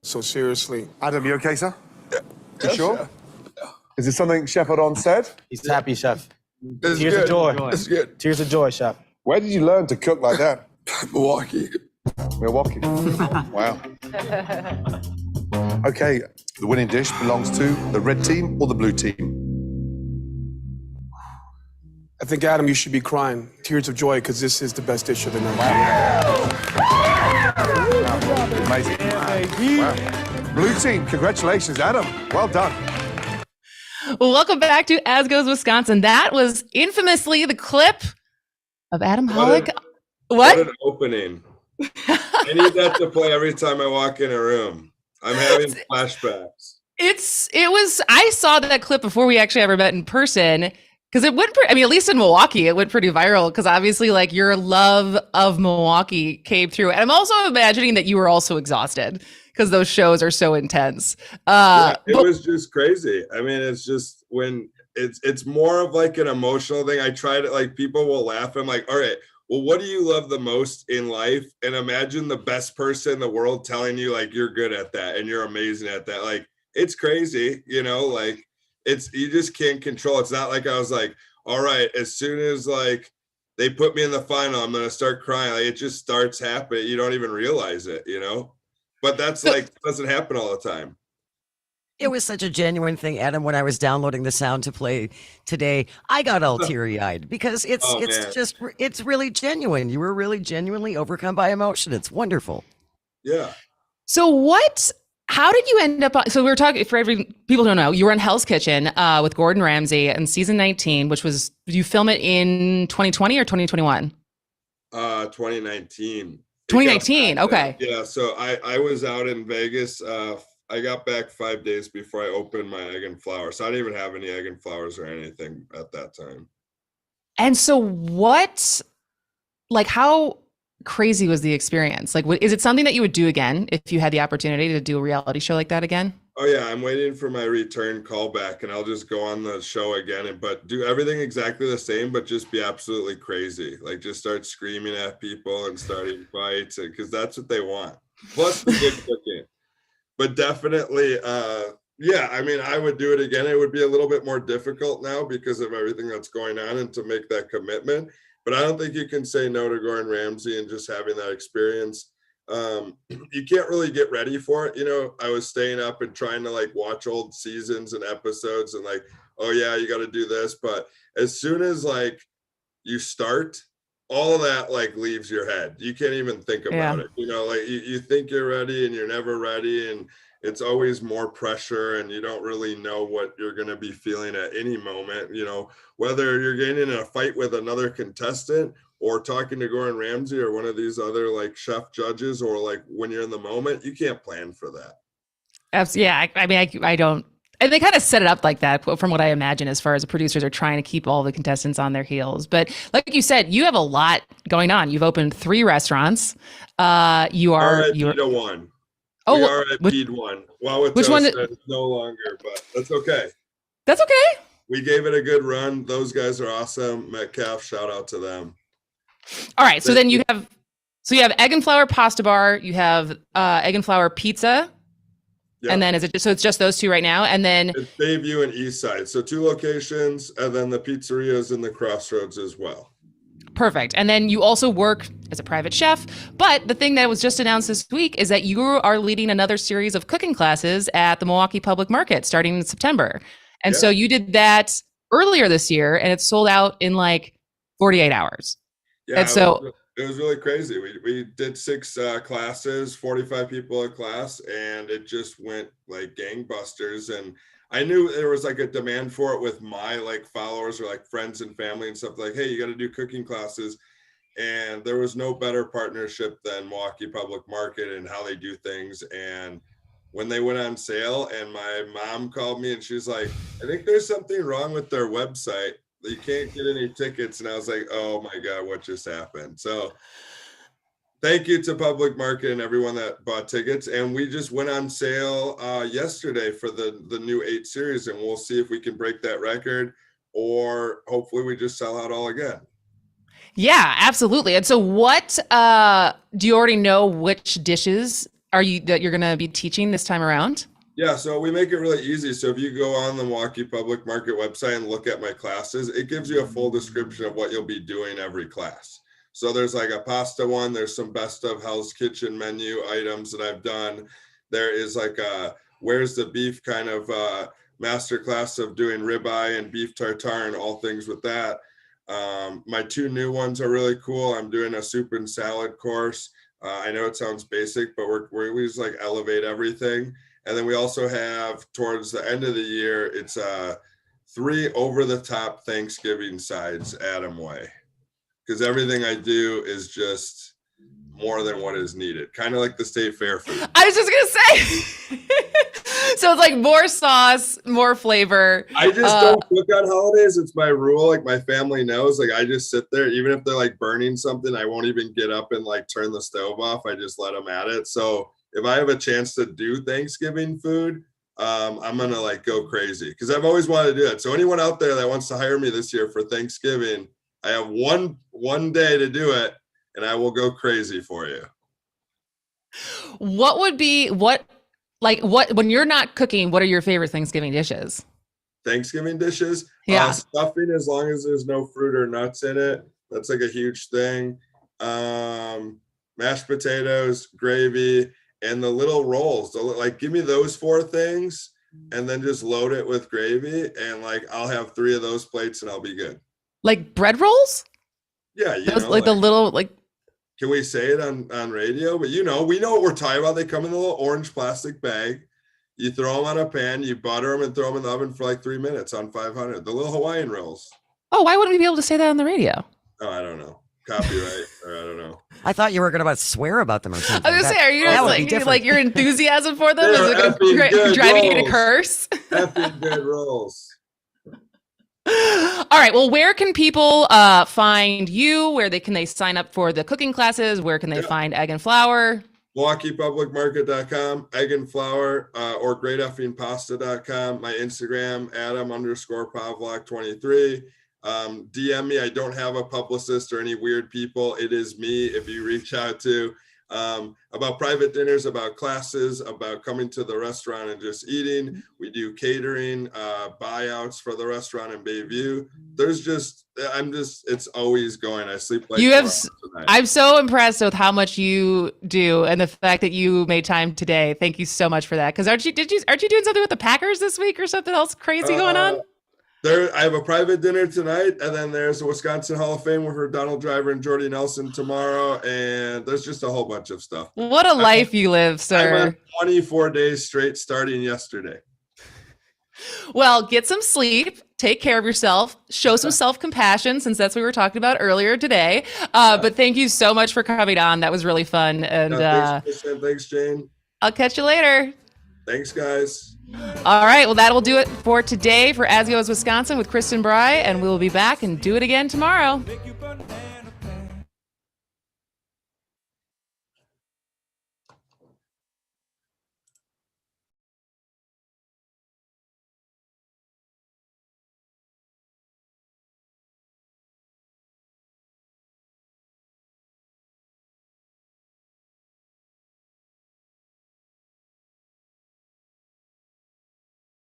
So seriously. Adam, you okay, sir? Yeah. You sure? Chef. Is it something Chef Adon said? He's happy, Chef. It's Tears good. of joy. It's good. Tears of joy, Chef. Where did you learn to cook like that? Milwaukee. Milwaukee. Wow. Okay, the winning dish belongs to the red team or the blue team? I think, Adam, you should be crying. Tears of joy, because this is the best dish of the night. Amazing. Wow. Blue team, congratulations, Adam. Well done. Well, welcome back to As Goes Wisconsin. That was infamously the clip of Adam Pawlak. What an opening. I need that to play every time I walk in a room. I'm having flashbacks. I saw that clip before we actually ever met in person. Because it went, at least in Milwaukee, it went pretty viral. Because obviously, like, your love of Milwaukee came through. And I'm also imagining that you were also exhausted because those shows are so intense. It was just crazy. It's just when it's more of like an emotional thing. I try to, like, people will laugh. I'm like, all right, well, what do you love the most in life? And imagine the best person in the world telling you, like, you're good at that and you're amazing at that. Like, it's crazy, like. You just can't control. It's not like I was like, all right, as soon as like they put me in the final, I'm going to start crying. Like, it just starts happening. You don't even realize it, But that's like, doesn't happen all the time. It was such a genuine thing, Adam. When I was downloading the sound to play today, I got all teary-eyed because it's really genuine. You were really genuinely overcome by emotion. It's wonderful. Yeah. So how did you end up on, so we were talking, for every people who don't know, you were on Hell's Kitchen with Gordon Ramsay in season 19, which was, did you film it in 2020 or 2021? 2019. 2019, okay. Yeah, so I was out in Vegas. I got back 5 days before I opened my egg and flour. So I didn't even have any egg and flours or anything at that time. And so how crazy was the experience? Like, is it something that you would do again if you had the opportunity to do a reality show like that again? Oh yeah, I'm waiting for my return callback, and I'll just go on the show again, but do everything exactly the same, but just be absolutely crazy. Like, just start screaming at people and starting fights, because that's what they want. Plus the good cooking. But definitely, yeah, I mean, I would do it again. It would be a little bit more difficult now because of everything that's going on and to make that commitment. But I don't think you can say no to Gordon Ramsay and just having that experience. You can't really get ready for it. You know, I was staying up and trying to like watch old seasons and episodes and like, oh yeah, you got to do this. But as soon as like you start, all of that like leaves your head. You can't even think about it. You know, like you think you're ready and you're never ready. And it's always more pressure and you don't really know what you're going to be feeling at any moment. You know, whether you're getting in a fight with another contestant or talking to Gordon Ramsay or one of these other like chef judges, or like when you're in the moment, you can't plan for that. Absolutely. Yeah. I mean, I don't, and they kind of set it up like that from what I imagine, as far as the producers are trying to keep all the contestants on their heels. But like you said, you have a lot going on. You've opened 3 restaurants. You're one. Oh, we are at Peed one. Well, which one? It's no longer, but that's okay. That's okay. We gave it a good run. Those guys are awesome. Metcalf, shout out to them. All right. So then you have egg and flour pasta bar. You have egg and flour pizza. Yep. And then it's just those 2 right now? And then it's Bayview and East Side. So 2 locations, and then the pizzeria's in the Crossroads as well. Perfect. And then you also work as a private chef. But the thing that was just announced this week is that you are leading another series of cooking classes at the Milwaukee Public Market starting in September. And so you did that earlier this year, and it sold out in like 48 hours. Yeah, and so it was really crazy. We did 6 classes, 45 people a class, and it just went like gangbusters. And I knew there was like a demand for it with my like followers or like friends and family and stuff, like, hey, you got to do cooking classes. And there was no better partnership than Milwaukee Public Market and how they do things. And when they went on sale, and my mom called me and she's like, I think there's something wrong with their website. You can't get any tickets. And I was like, oh my God, what just happened? So thank you to Public Market and everyone that bought tickets. And we just went on sale yesterday for the new 8 series, and we'll see if we can break that record, or hopefully we just sell out all again. Yeah, absolutely. And so what, do you already know which dishes that you're going to be teaching this time around? Yeah, so we make it really easy. So if you go on the Milwaukee Public Market website and look at my classes, it gives you a full description of what you'll be doing every class. So there's like a pasta one, there's some best of Hell's Kitchen menu items that I've done. There is like a where's the beef kind of masterclass of doing ribeye and beef tartare and all things with that. My 2 new ones are really cool. I'm doing a soup and salad course. I know it sounds basic, but we just like elevate everything. And then we also have, towards the end of the year, it's 3 over-the-top Thanksgiving sides Adam way. Because everything I do is just more than what is needed. Kind of like the state fair food. I was just going to say. So it's like more sauce, more flavor. I just don't cook on holidays. It's my rule. Like my family knows. Like I just sit there. Even if they're like burning something, I won't even get up and like turn the stove off. I just let them at it. So if I have a chance to do Thanksgiving food, I'm going to like go crazy, because I've always wanted to do it. So anyone out there that wants to hire me this year for Thanksgiving, I have one day to do it, and I will go crazy for you. When you're not cooking, what are your favorite Thanksgiving dishes? Thanksgiving dishes? Yeah. Stuffing, as long as there's no fruit or nuts in it. That's like a huge thing. Mashed potatoes, gravy, and the little rolls. Like, give me those 4 things. and then just load it with gravy, and like I'll have 3 of those plates and I'll be good. Like bread rolls? Yeah, you Those, know, like the little like. Can we say it on radio? But you know, we know what we're talking about. They come in a little orange plastic bag. You throw them on a pan, you butter them, and throw them in the oven for like 3 minutes on 500. The little Hawaiian rolls. Oh, why wouldn't we be able to say that on the radio? Oh, I don't know. Copyright, or I don't know. I thought you were going to swear about them or something. I was gonna say, are you just like your enthusiasm for them? Is it good driving you to rolls. curse? Effing good rolls. All right. Well, where can people find you? Where can they sign up for the cooking classes? Where can they find Egg and Flour? MilwaukeePublicMarket.com, Egg and Flour, or GreatEffingPasta.com. My Instagram, Adam_Pawlak23. DM me. I don't have a publicist or any weird people. It is me if you reach out to. About private dinners, about classes, about coming to the restaurant and just eating. We do catering, buyouts for the restaurant in Bayview. It's always going. I sleep like I'm so impressed with how much you do and the fact that you made time today. Thank you so much for that. Because aren't you doing something with the Packers this week or something else crazy going on? I have a private dinner tonight, and then there's the Wisconsin Hall of Fame with her Donald Driver and Jordy Nelson tomorrow, and there's just a whole bunch of stuff. What a life you live, sir. I'm on 24 days straight starting yesterday. Well, get some sleep, take care of yourself, show some self-compassion, since that's what we were talking about earlier today. But thank you so much for coming on. That was really fun. And thanks, Kristin. Thanks, Jane. I'll catch you later. Thanks, guys. All right. Well, that'll do it for today for As Goes Wisconsin with Kristin Brey, and we will be back and do it again tomorrow.